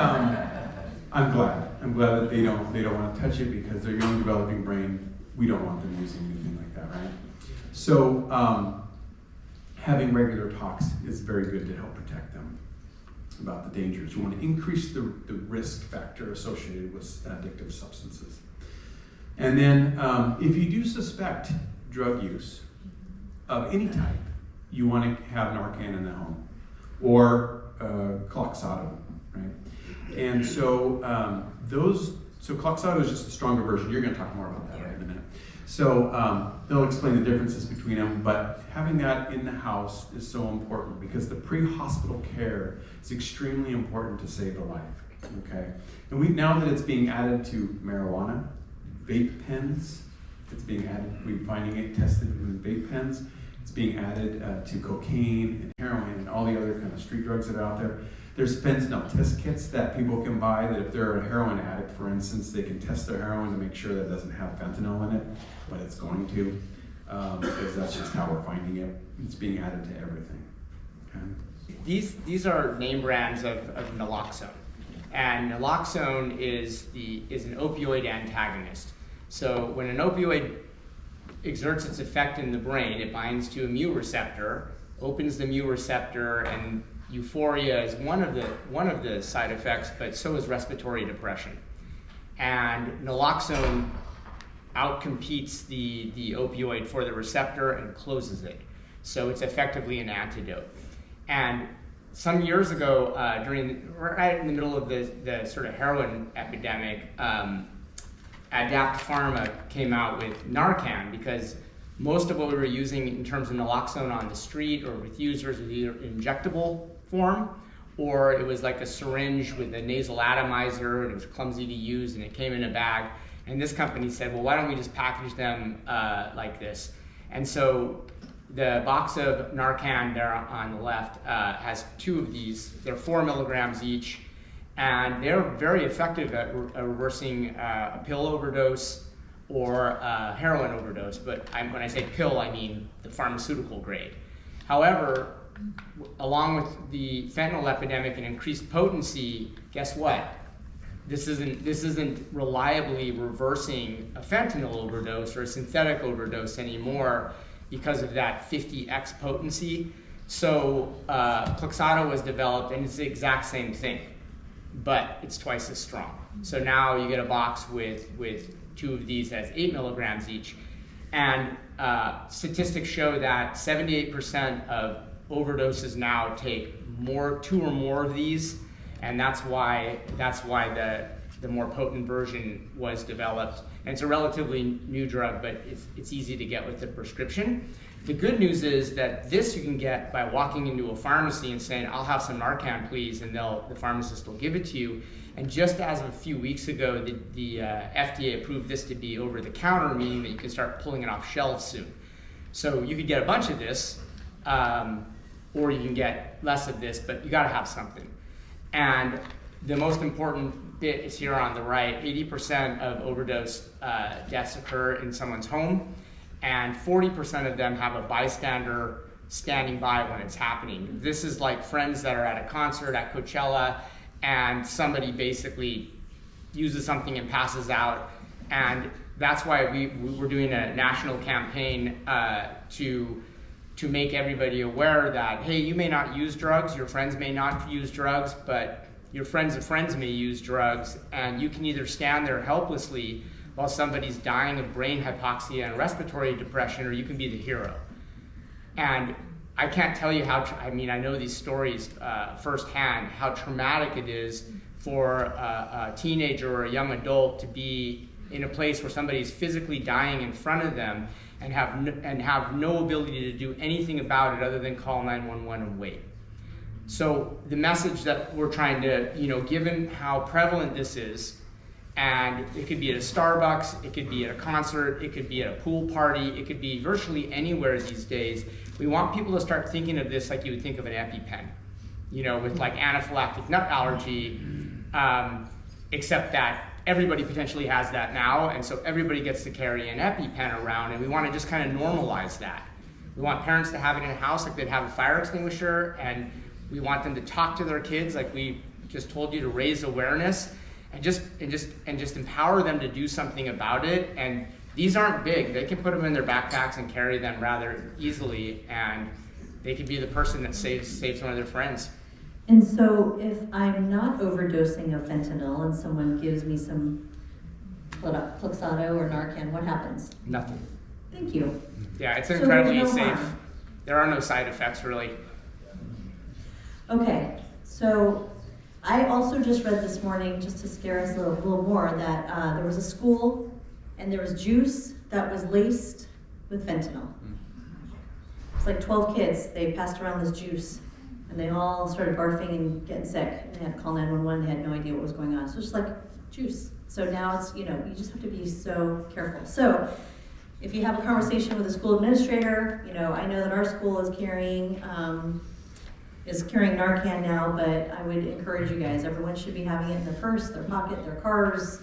I'm glad. I'm glad that they don't want to touch it, because their young developing brain, we don't want them using anything like that, right? So having regular talks is very good to help protect them about the dangers. You want to increase the risk factor associated with addictive substances. And then if you do suspect drug use of any type, you want to have Narcan in the home, or Kloxxado, right? And so so Kloxxado is just a stronger version. You're going to talk more about that right in a minute. So they'll explain the differences between them, but having that in the house is so important because the pre-hospital care is extremely important to save a life, okay? And now that it's being added to marijuana, vape pens, it's being added, we're finding it tested in vape pens, it's being added to cocaine and heroin and all the other kind of street drugs that are out there. There's fentanyl test kits that people can buy that if they're a heroin addict, for instance, they can test their heroin to make sure that it doesn't have fentanyl in it, but it's going to, because that's just how we're finding it. It's being added to everything. Okay? These are name brands of naloxone. And naloxone is an opioid antagonist. So when an opioid exerts its effect in the brain, it binds to a mu receptor, opens the mu receptor, and euphoria is one of the side effects, but so is respiratory depression. And naloxone outcompetes the opioid for the receptor and closes it. So it's effectively an antidote. And some years ago, right in the middle of the sort of heroin epidemic, Adapt Pharma came out with Narcan because most of what we were using in terms of naloxone on the street or with users was either injectable form, or it was like a syringe with a nasal atomizer, and it was clumsy to use, and it came in a bag. And this company said, well, why don't we just package them like this? And so the box of Narcan there on the left has 2 of these. They're 4 milligrams each, and they're very effective at reversing a pill overdose or a heroin overdose. But when I say pill, I mean the pharmaceutical grade. However, along with the fentanyl epidemic and increased potency, guess what? This isn't reliably reversing a fentanyl overdose or a synthetic overdose anymore because of that 50x potency. So Kloxxado was developed, and it's the exact same thing, but it's twice as strong. So now you get a box with 2 of these that's 8 milligrams each, and statistics show that 78% of overdoses now take 2 or more of these, and that's why the more potent version was developed. And it's a relatively new drug, but it's easy to get with the prescription. The good news is that this you can get by walking into a pharmacy and saying, I'll have some Narcan, please, and the pharmacist will give it to you. And just as of a few weeks ago, the FDA approved this to be over-the-counter, meaning that you can start pulling it off shelves soon. So you could get a bunch of this, or you can get less of this, but you gotta have something. And the most important bit is here on the right. 80% of overdose deaths occur in someone's home, and 40% of them have a bystander standing by when it's happening. This is like friends that are at a concert at Coachella, and somebody basically uses something and passes out. And that's why we're doing a national campaign to make everybody aware that, hey, you may not use drugs, your friends may not use drugs, but your friends of friends may use drugs, and you can either stand there helplessly while somebody's dying of brain hypoxia and respiratory depression, or you can be the hero. And I can't tell you I know these stories firsthand, how traumatic it is for a teenager or a young adult to be in a place where somebody's physically dying in front of them and have no ability to do anything about it other than call 911 and wait. So the message that we're trying to, given how prevalent this is, and it could be at a Starbucks, it could be at a concert, it could be at a pool party, it could be virtually anywhere these days, we want people to start thinking of this like you would think of an EpiPen, with like anaphylactic nut allergy, except that everybody potentially has that now, and so everybody gets to carry an EpiPen around, and we want to just kind of normalize that. We want parents to have it in a house like they'd have a fire extinguisher, and we want them to talk to their kids like we just told you, to raise awareness and just empower them to do something about it. And these aren't big. They can put them in their backpacks and carry them rather easily. And they could be the person that saves one of their friends. And so if I'm not overdosing of fentanyl and someone gives me some Plexado or Narcan, what happens? Nothing. Thank you. Yeah, it's So incredibly there's no safe. harm. There are no side effects really. Okay, so I also just read this morning, just to scare us a little more, that there was a school and there was juice that was laced with fentanyl. It's like 12 kids, they passed around this juice and they all started barfing and getting sick. And they had to call 911, they had no idea what was going on. So it's just like juice. So now it's, you just have to be so careful. So if you have a conversation with a school administrator, I know that our school is carrying Narcan now, but I would encourage you guys, everyone should be having it in their purse, their pocket, their cars,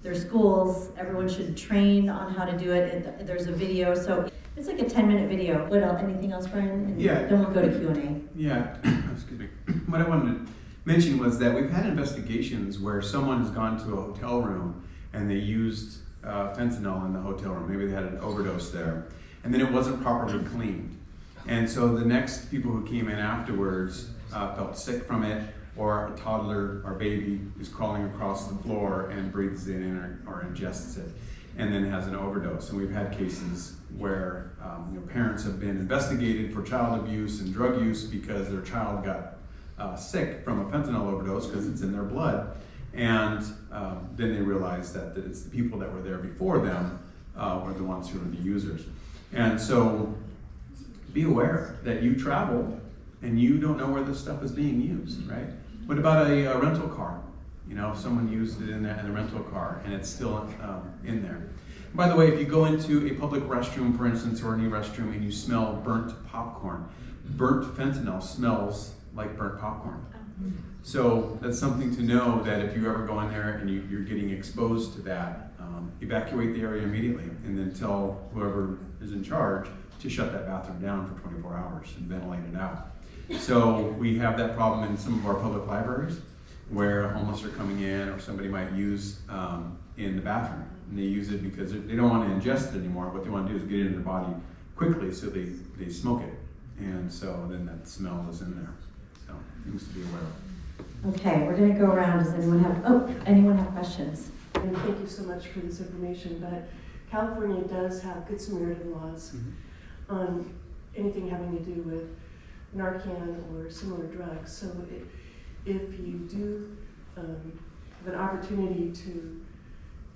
their schools. Everyone should train on how to do it. There's a video, so it's like a 10-minute video. What else? Anything else, Brian? And Yeah. then we'll go to Q&A. Yeah, excuse me. What I wanted to mention was that we've had investigations where someone has gone to a hotel room and they used fentanyl in the hotel room. Maybe they had an overdose there, and then it wasn't properly cleaned. And so the next people who came in afterwards felt sick from it, or a toddler or baby is crawling across the floor and breathes it in or ingests it, and then has an overdose. And we've had cases where parents have been investigated for child abuse and drug use because their child got sick from a fentanyl overdose because it's in their blood. And then they realize that it's the people that were there before them were the ones who were the users. And so be aware that you travel and you don't know where this stuff is being used, right? What about a rental car? If someone used it in the rental car and it's still in there. By the way, if you go into a public restroom, for instance, or any restroom, and you smell burnt popcorn, burnt fentanyl smells like burnt popcorn. So that's something to know, that if you ever go in there and you're getting exposed to that, evacuate the area immediately and then tell whoever is in charge to shut that bathroom down for 24 hours and ventilate it out. So we have that problem in some of our public libraries where homeless are coming in, or somebody might use in the bathroom. And they use it because they don't want to ingest it anymore. What they want to do is get it in their body quickly, so they smoke it. And so then that smell is in there. So things to be aware of. Okay, we're going to go around. Does anyone have questions? And thank you so much for this information, but California does have Good Samaritan laws on anything having to do with Narcan or similar drugs. So if you do have an opportunity to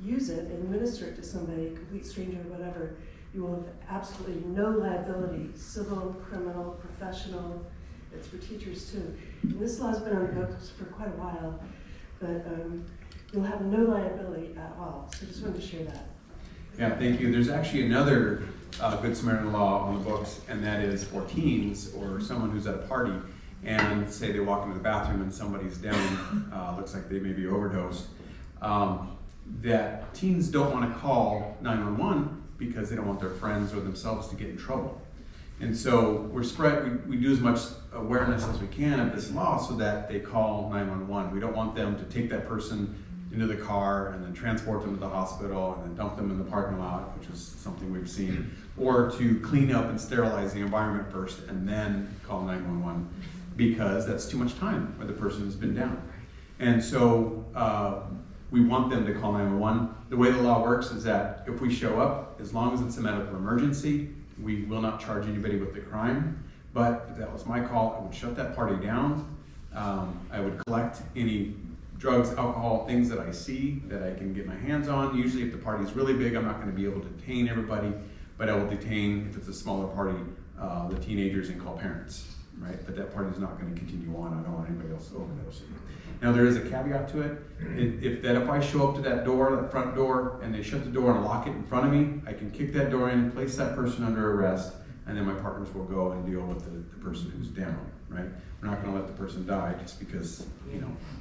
use it and administer it to somebody, complete stranger or whatever, you will have absolutely no liability, civil, criminal, professional. It's for teachers too. And this law has been on the books for quite a while, but you'll have no liability at all. So just wanted to share that. Yeah, thank you. There's actually another Good Samaritan law on the books, and that is for teens or someone who's at a party and say they walk into the bathroom and somebody's down, looks like they may be overdosed, that teens don't want to call 911 because they don't want their friends or themselves to get in trouble. And so we do as much awareness as we can of this law so that they call 911. We don't want them to take that person into the car and then transport them to the hospital and then dump them in the parking lot, which is something we've seen, or to clean up and sterilize the environment first and then call 911, because that's too much time where the person has been down. And so we want them to call 911. The way the law works is that if we show up, as long as it's a medical emergency, we will not charge anybody with the crime. But if that was my call, I would shut that party down. I would collect any drugs, alcohol, things that I see that I can get my hands on. Usually if the party's really big, I'm not going to be able to detain everybody, but I will detain, if it's a smaller party, the teenagers and call parents, right? But that party's not going to continue on. I don't want anybody else to overdose. Now there is a caveat to it. If I show up to that front door, and they shut the door and lock it in front of me, I can kick that door in, place that person under arrest, and then my partners will go and deal with the person who's down, right? We're not going to let the person die just because,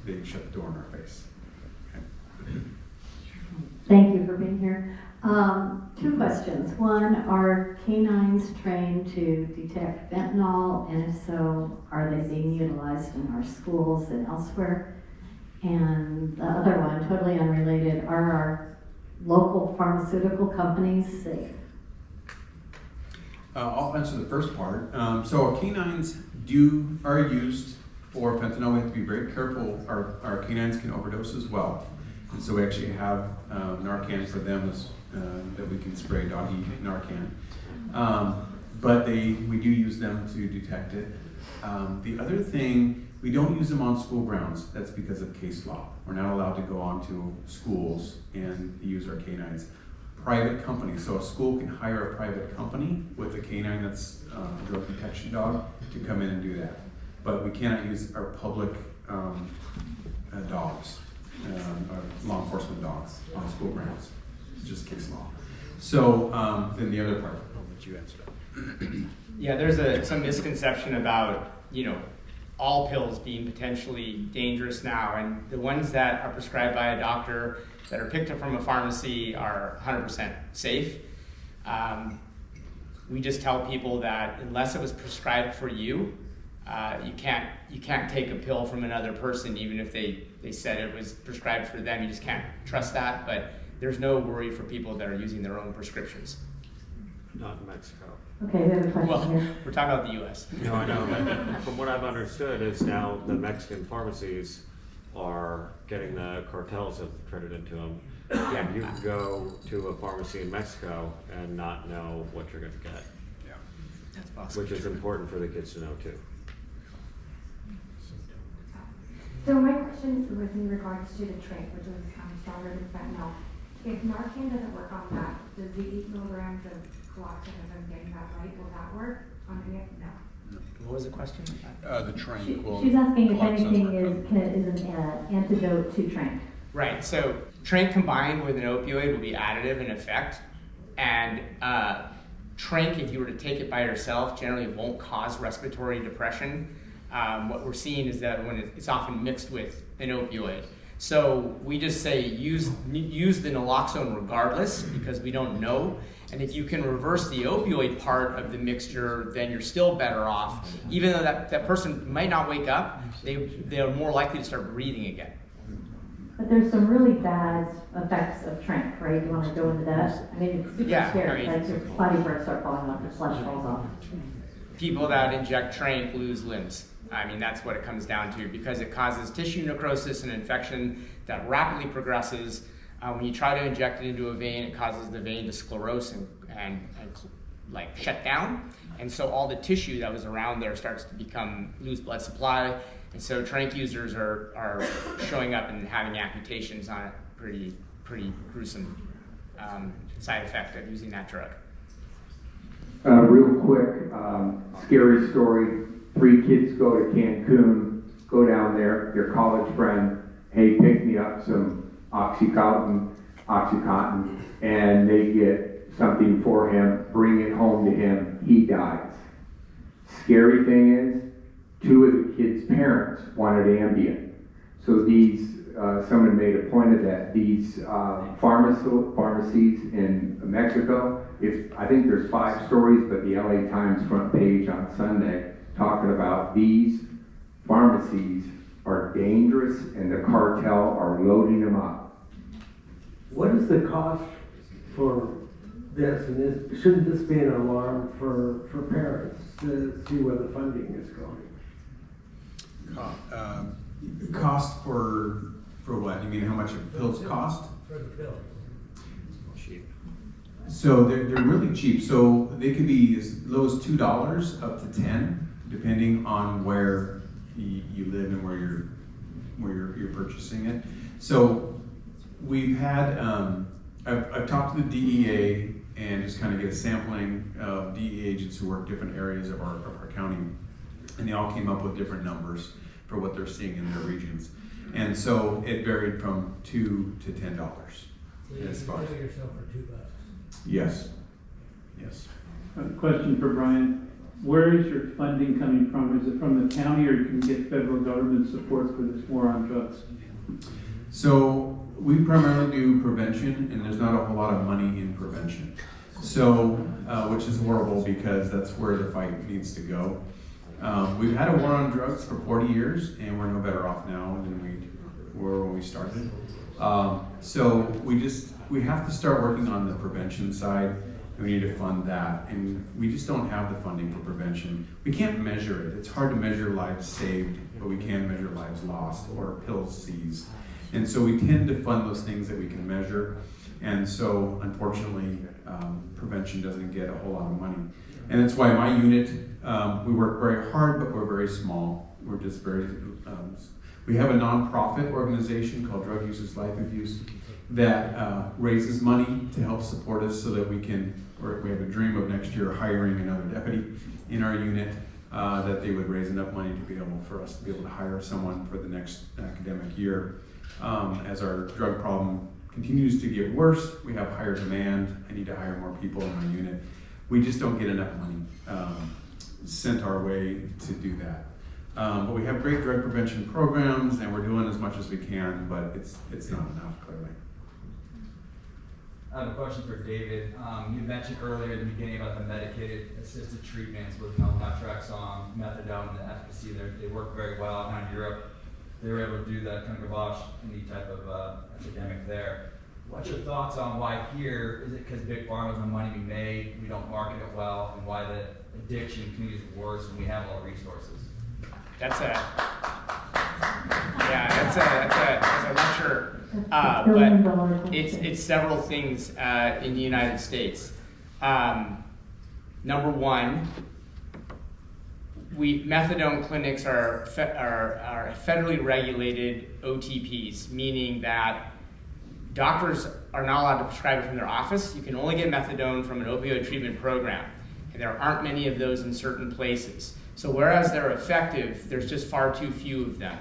they shut the door in our face. Okay. Thank you for being here. 2 questions. One, are canines trained to detect fentanyl? And if so, are they being utilized in our schools and elsewhere? And the other one, totally unrelated, are our local pharmaceutical companies safe? I'll answer the first part. So our canines are used for fentanyl. We have to be very careful. Our canines can overdose as well. And so we actually have Narcan for them that we can spray doggy Narcan. But we do use them to detect it. The other thing, we don't use them on school grounds. That's because of case law. We're not allowed to go onto schools and use our canines. Private companies, so a school can hire a private company with a canine that's a drug detection dog to come in and do that. But we cannot use our public dogs, law enforcement dogs on school grounds. It's just case law. So then the other part, I'll let you answer that. Yeah, there's some misconception about, all pills being potentially dangerous now, and the ones that are prescribed by a doctor that are picked up from a pharmacy are 100% safe. We just tell people that unless it was prescribed for you, you can't take a pill from another person, even if they said it was prescribed for them. You just can't trust that, but there's no worry for people that are using their own prescriptions. Not in Mexico. Okay, we have a question Well, here. we're talking about the US. No, I know, but from what I've understood is now the Mexican pharmacies are getting the cartels have traded into them. Yeah. You can go to a pharmacy in Mexico and not know what you're gonna get, That's possible. which is important for the kids to know too. So my question was in regards to the trait, which is stronger than fentanyl. If Narcan doesn't work on that, does the 8 milligrams of Coloxone, if I'm getting that right, will that work on it? No. What was the question? The tranquil. She's asking if Naloxone. anything is an antidote to Trank. Right, so Trank combined with an opioid will be additive in effect, and Trank, if you were to take it by yourself, generally won't cause respiratory depression. What we're seeing is that when it's often mixed with an opioid. So we just say use the naloxone regardless, because we don't know. And if you can reverse the opioid part of the mixture, then you're still better off. Even though that person might not wake up, they're more likely to start breathing again. But there's some really bad effects of Trank, right? You want to go into that? I mean, it's super Yeah, scary. I mean- Like your body parts start falling off, your flesh falls off. People that inject Trank lose limbs. I mean, that's what it comes down to, because it causes tissue necrosis and infection that rapidly progresses. When you try to inject it into a vein, it causes the vein to sclerose and like shut down. And so all the tissue that was around there starts to lose blood supply. And so Trank users are showing up and having amputations on it. Pretty gruesome side effect of using that drug. Real quick, scary story. 3 kids go to Cancun, go down there, their college friend, hey, pick me up some Oxycontin, and they get something for him, bring it home to him, he dies. Scary thing is, 2 of the kids' parents wanted Ambien. So someone made a point of that. These pharmacies in Mexico, I think there's 5 stories, but the LA Times front page on Sunday talking about these pharmacies are dangerous and the cartel are loading them up. What is the cost for this? And shouldn't this be an alarm for parents to see where the funding is going? Cost for what? You mean how much pills cost? For the pill. Cheap. So they're really cheap. So they could be as low as $2 up to $10, depending on where you live and where you're purchasing it. So we've had I've talked to the DEA and just kind of get a sampling of DEA agents who work different areas of our county, and they all came up with different numbers for what they're seeing in their regions. And so it varied from $2 to $10. So as far as yourself for $2. yes. A question for Brian. Where is your funding coming from? Is it from the county, or you can get federal government support for this war on drugs? So we primarily do prevention, and there's not a whole lot of money in prevention. So, which is horrible because that's where the fight needs to go. We've had a war on drugs for 40 years, and we're no better off now than we were when we started. So we have to start working on the prevention side. and we need to fund that. And we just don't have the funding for prevention. We can't measure it. It's hard to measure lives saved, but we can measure lives lost or pills seized. And so we tend to fund those things that we can measure. And so, unfortunately, prevention doesn't get a whole lot of money. And that's why my unit, we work very hard, but we're very small. We're just very, we have a nonprofit organization called Drug Users Life Abuse that raises money to help support us so that we can, or we have a dream of next year hiring another deputy in our unit, that they would raise enough money to be able for us to be able to hire someone for the next academic year. As our drug problem continues to get worse, we have higher demand. I need to hire more people in my unit. We just don't get enough money sent our way to do that. But we have great drug prevention programs, and we're doing as much as we can, but it's not enough, clearly. I have a question for David. You mentioned earlier at the beginning about the medicated assisted treatments with naltrexone, methadone, and the efficacy. They work very well. Now in Europe, they were able to do that kind of gavage any type of epidemic there. What's your thoughts on why here, is it because big pharma has no money to be made, we don't market it well, and why the addiction continues to worse when we have all the resources? That's a lecture, but it's several things in the United States. Number one, methadone clinics are federally regulated OTPs, meaning that doctors are not allowed to prescribe it from their office. You can only get methadone from an opioid treatment program, and there aren't many of those in certain places. So whereas they're effective, there's just far too few of them.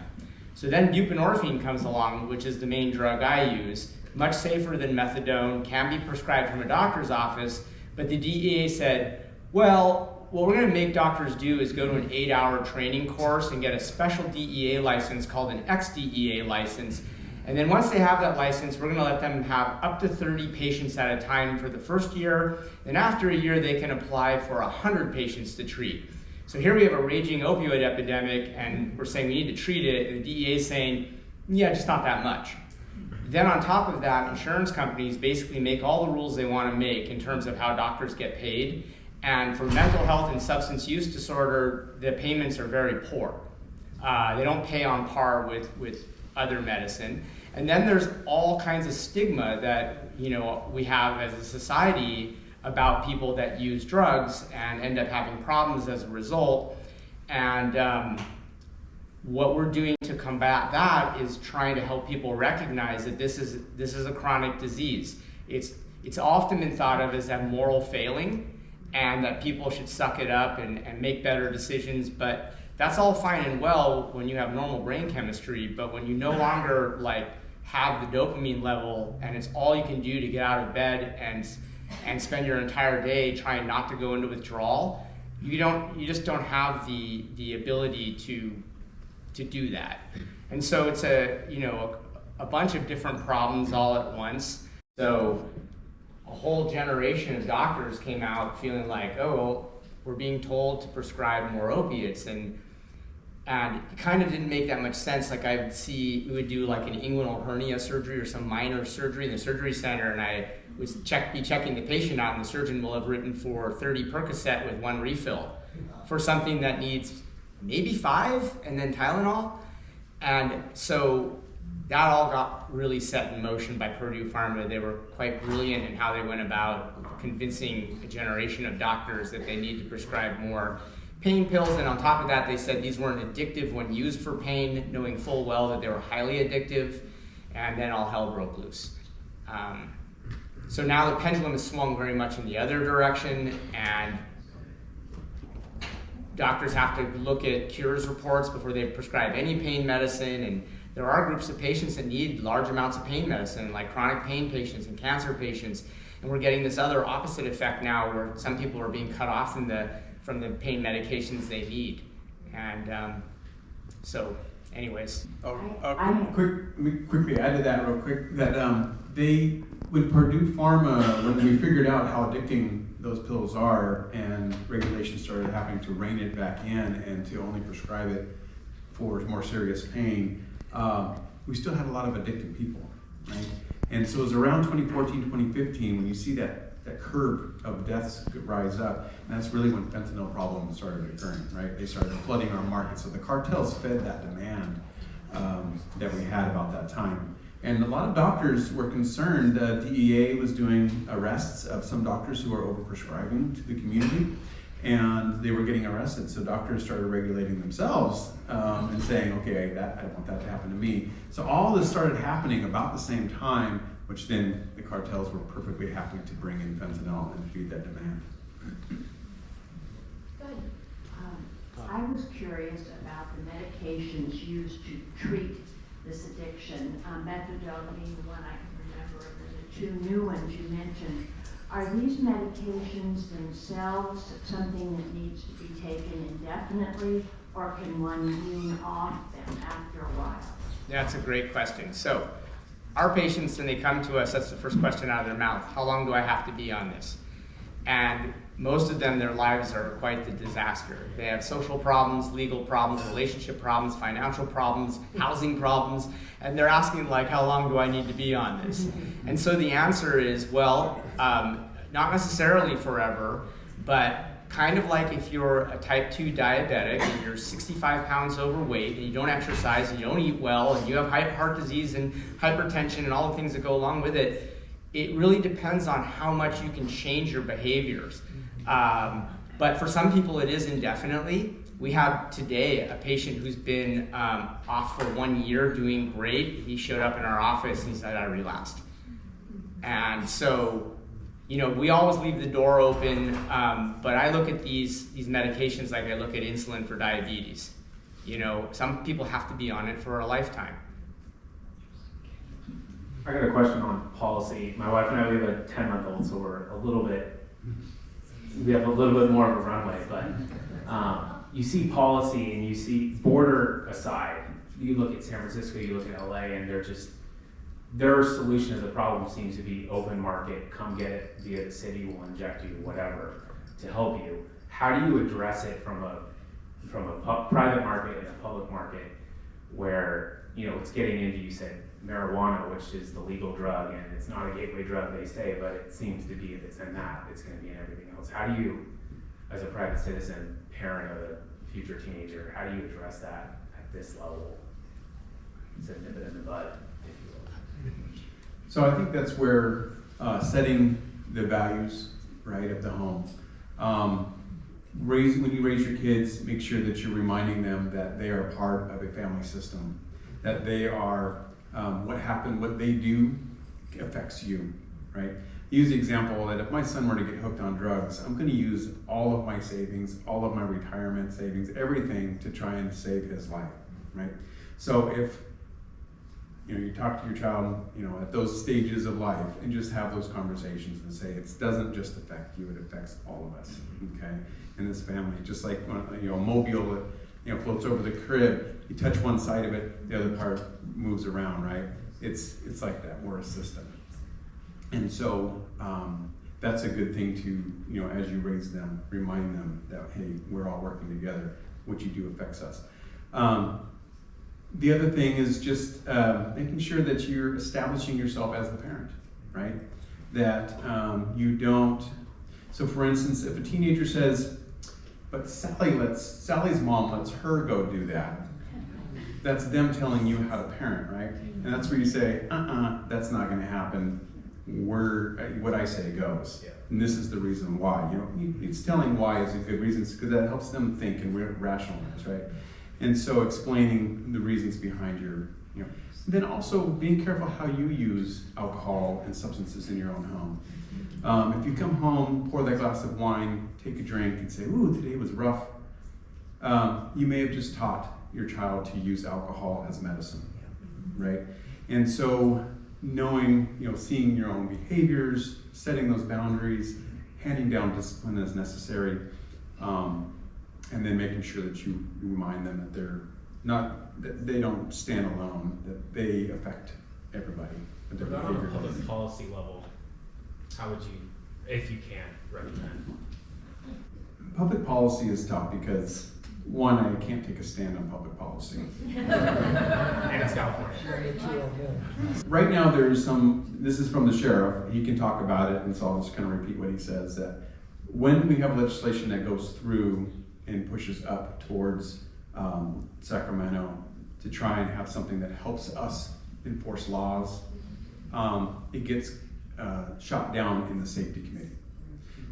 So then buprenorphine comes along, which is the main drug I use, much safer than methadone, can be prescribed from a doctor's office, but the DEA said, well, what we're going to make doctors do is go to an 8-hour training course and get a special DEA license called an ex-DEA license. And then once they have that license, we're going to let them have up to 30 patients at a time for the first year. And after a year, they can apply for 100 patients to treat. So here we have a raging opioid epidemic, and we're saying we need to treat it, and the DEA is saying, yeah, just not that much. Then on top of that, insurance companies basically make all the rules they want to make in terms of how doctors get paid. And for mental health and substance use disorder, the payments are very poor. They don't pay on par with other medicine. And then there's all kinds of stigma that we have as a society about people that use drugs and end up having problems as a result. And what we're doing to combat that is trying to help people recognize that this is a chronic disease. It's often been thought of as a moral failing, and that people should suck it up and make better decisions, but that's all fine and well when you have normal brain chemistry, but when you no longer have the dopamine level and it's all you can do to get out of bed and spend your entire day trying not to go into withdrawal, you just don't have the ability to do that. And so it's a bunch of different problems all at once. So a whole generation of doctors came out feeling like, oh, well, we're being told to prescribe more opiates, and it kind of didn't make that much sense. Like we would do like an inguinal hernia surgery or some minor surgery in the surgery center, and I would be checking the patient out, and the surgeon will have written for 30 Percocet with 1 refill for something that needs maybe 5, and then Tylenol. And so that all got really set in motion by Purdue Pharma. They were quite brilliant in how they went about convincing a generation of doctors that they need to prescribe more pain pills. And on top of that, they said these weren't addictive when used for pain, knowing full well that they were highly addictive. And then all hell broke loose. So now the pendulum has swung very much in the other direction, and doctors have to look at cures reports before they prescribe any pain medicine. And there are groups of patients that need large amounts of pain medicine, like chronic pain patients and cancer patients. And we're getting this other opposite effect now, where some people are being cut off from the pain medications they need. And so, anyways. Quickly add to that real quick, that with Purdue Pharma, when we figured out how addicting those pills are, and regulations started having to rein it back in and to only prescribe it for more serious pain, we still had a lot of addicted people, right? And so it was around 2014, 2015 when you see that that curve of deaths could rise up. And that's really when fentanyl problems started occurring, right? They started flooding our market. So the cartels fed that demand that we had about that time. And a lot of doctors were concerned. The DEA was doing arrests of some doctors who were overprescribing to the community, and they were getting arrested. So doctors started regulating themselves and saying, okay, I don't want that to happen to me. So all this started happening about the same time, which then the cartels were perfectly happy to bring in fentanyl and feed that demand. Good. I was curious about the medications used to treat this addiction. Methadone being the one I can remember, and then the two new ones you mentioned. Are these medications themselves something that needs to be taken indefinitely, or can one wean off them after a while? That's a great question. So our patients, when they come to us, that's the first question out of their mouth. How long do I have to be on this? And most of them, their lives are quite the disaster. They have social problems, legal problems, relationship problems, financial problems, housing problems, and they're asking, like, how long do I need to be on this? And so the answer is, well, not necessarily forever, but kind of like if you're a type 2 diabetic and you're 65 pounds overweight and you don't exercise and you don't eat well and you have heart disease and hypertension and all the things that go along with it, it really depends on how much you can change your behaviors. But for some people it is indefinitely. We have today a patient who's been off for 1 year doing great. He showed up in our office and he said, I relapsed. And so, you know, we always leave the door open, but I look at these medications like I look at insulin for diabetes. You know, some people have to be on it for a lifetime. I got a question on policy. My wife and I, we have a 10-month-old, so we're we have a little bit more of a runway, but you see policy and you see border aside, you look at San Francisco, you look at LA, and their solution to the problem seems to be open market, come get it via the city, we'll inject you, whatever, to help you. How do you address it from a private market and a public market where, you know, it's getting into, you said, marijuana, which is the legal drug, and it's not a gateway drug, they say, but it seems to be, if it's in that, it's going to be in everything else. How do you, as a private citizen, parent of a future teenager, how do you address that at this level? Nip it in the bud, if you will. So I think that's where setting the values, right, of the home. When you raise your kids, make sure that you're reminding them that they are part of a family system, that they are, what they do affects you, right? Use the example that if my son were to get hooked on drugs, I'm going to use all of my savings, all of my retirement savings, everything to try and save his life, right? So if you talk to your child, at those stages of life, and just have those conversations and say, it doesn't just affect you, it affects all of us, okay, in this family. Just like a mobile that floats over the crib, you touch one side of it, the other part moves around, right? It's like that. We're a system, and so that's a good thing to as you raise them, remind them that hey, we're all working together. What you do affects us. The other thing is just making sure that you're establishing yourself as the parent, right? That you don't. So, for instance, if a teenager says, "But Sally's mom lets her go do that," that's them telling you how to parent, right? And that's where you say, that's not going to happen. What I say goes, and this is the reason why. It's telling why is a good reason because that helps them think and rationalize, right? And so explaining the reasons behind your, then also being careful how you use alcohol and substances in your own home. If you come home, pour that glass of wine, take a drink, and say, "Ooh, today was rough," you may have just taught your child to use alcohol as medicine, right? And so knowing, seeing your own behaviors, setting those boundaries, handing down discipline as necessary, and then making sure that you remind them that they don't stand alone, that they affect everybody. But on a public policy level, how would you, if you can, recommend? Public policy is tough because One, I can't take a stand on public policy. And it's California. Right now, there's some, this is from the sheriff, he can talk about it, and so I'll just kind of repeat what he says, that when we have legislation that goes through and pushes up towards Sacramento to try and have something that helps us enforce laws, it gets shot down in the safety committee.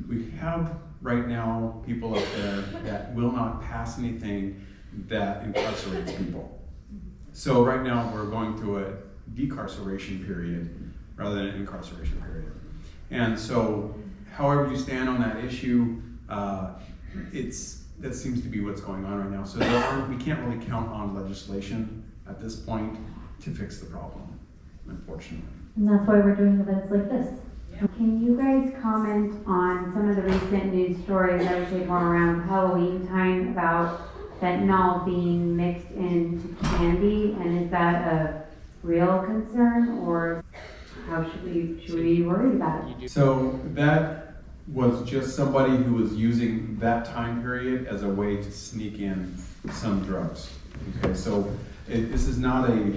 We have right now people out there that will not pass anything that incarcerates people. So right now we're going through a decarceration period rather than an incarceration period. And so however you stand on that issue, that seems to be what's going on right now. So we can't really count on legislation at this point to fix the problem, unfortunately. And that's why we're doing events like this. Can you guys comment on some of the recent news stories that were going around Halloween time about fentanyl being mixed into candy? And is that a real concern, or how should we be worried about it? So that was just somebody who was using that time period as a way to sneak in some drugs. Okay, so this is not a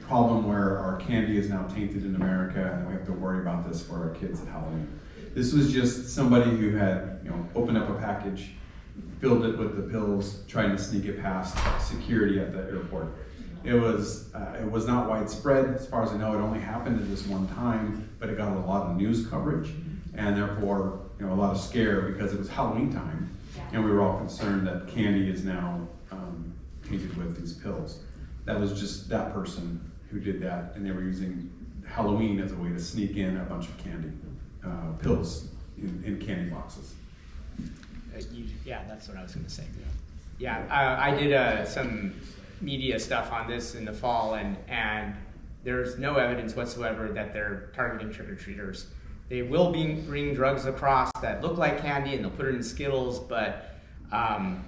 problem where our candy is now tainted in America and we have to worry about this for our kids at Halloween. This was just somebody who had, opened up a package, filled it with the pills, trying to sneak it past security at the airport. It was not widespread, as far as I know. It only happened at this one time, but it got a lot of news coverage, and therefore, a lot of scare because it was Halloween time, and we were all concerned that candy is now tainted with these pills. That was just that person who did that, and they were using Halloween as a way to sneak in a bunch of candy, pills in candy boxes. Yeah, that's what I was going to say. Yeah, I did some media stuff on this in the fall, and there's no evidence whatsoever that they're targeting trick-or-treaters. They will bring drugs across that look like candy, and they'll put it in Skittles, but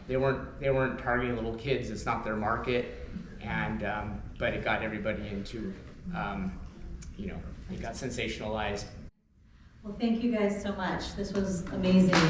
they weren't targeting little kids. It's not their market, and but it got everybody into, it got sensationalized. Well, thank you guys so much. This was amazing. Really.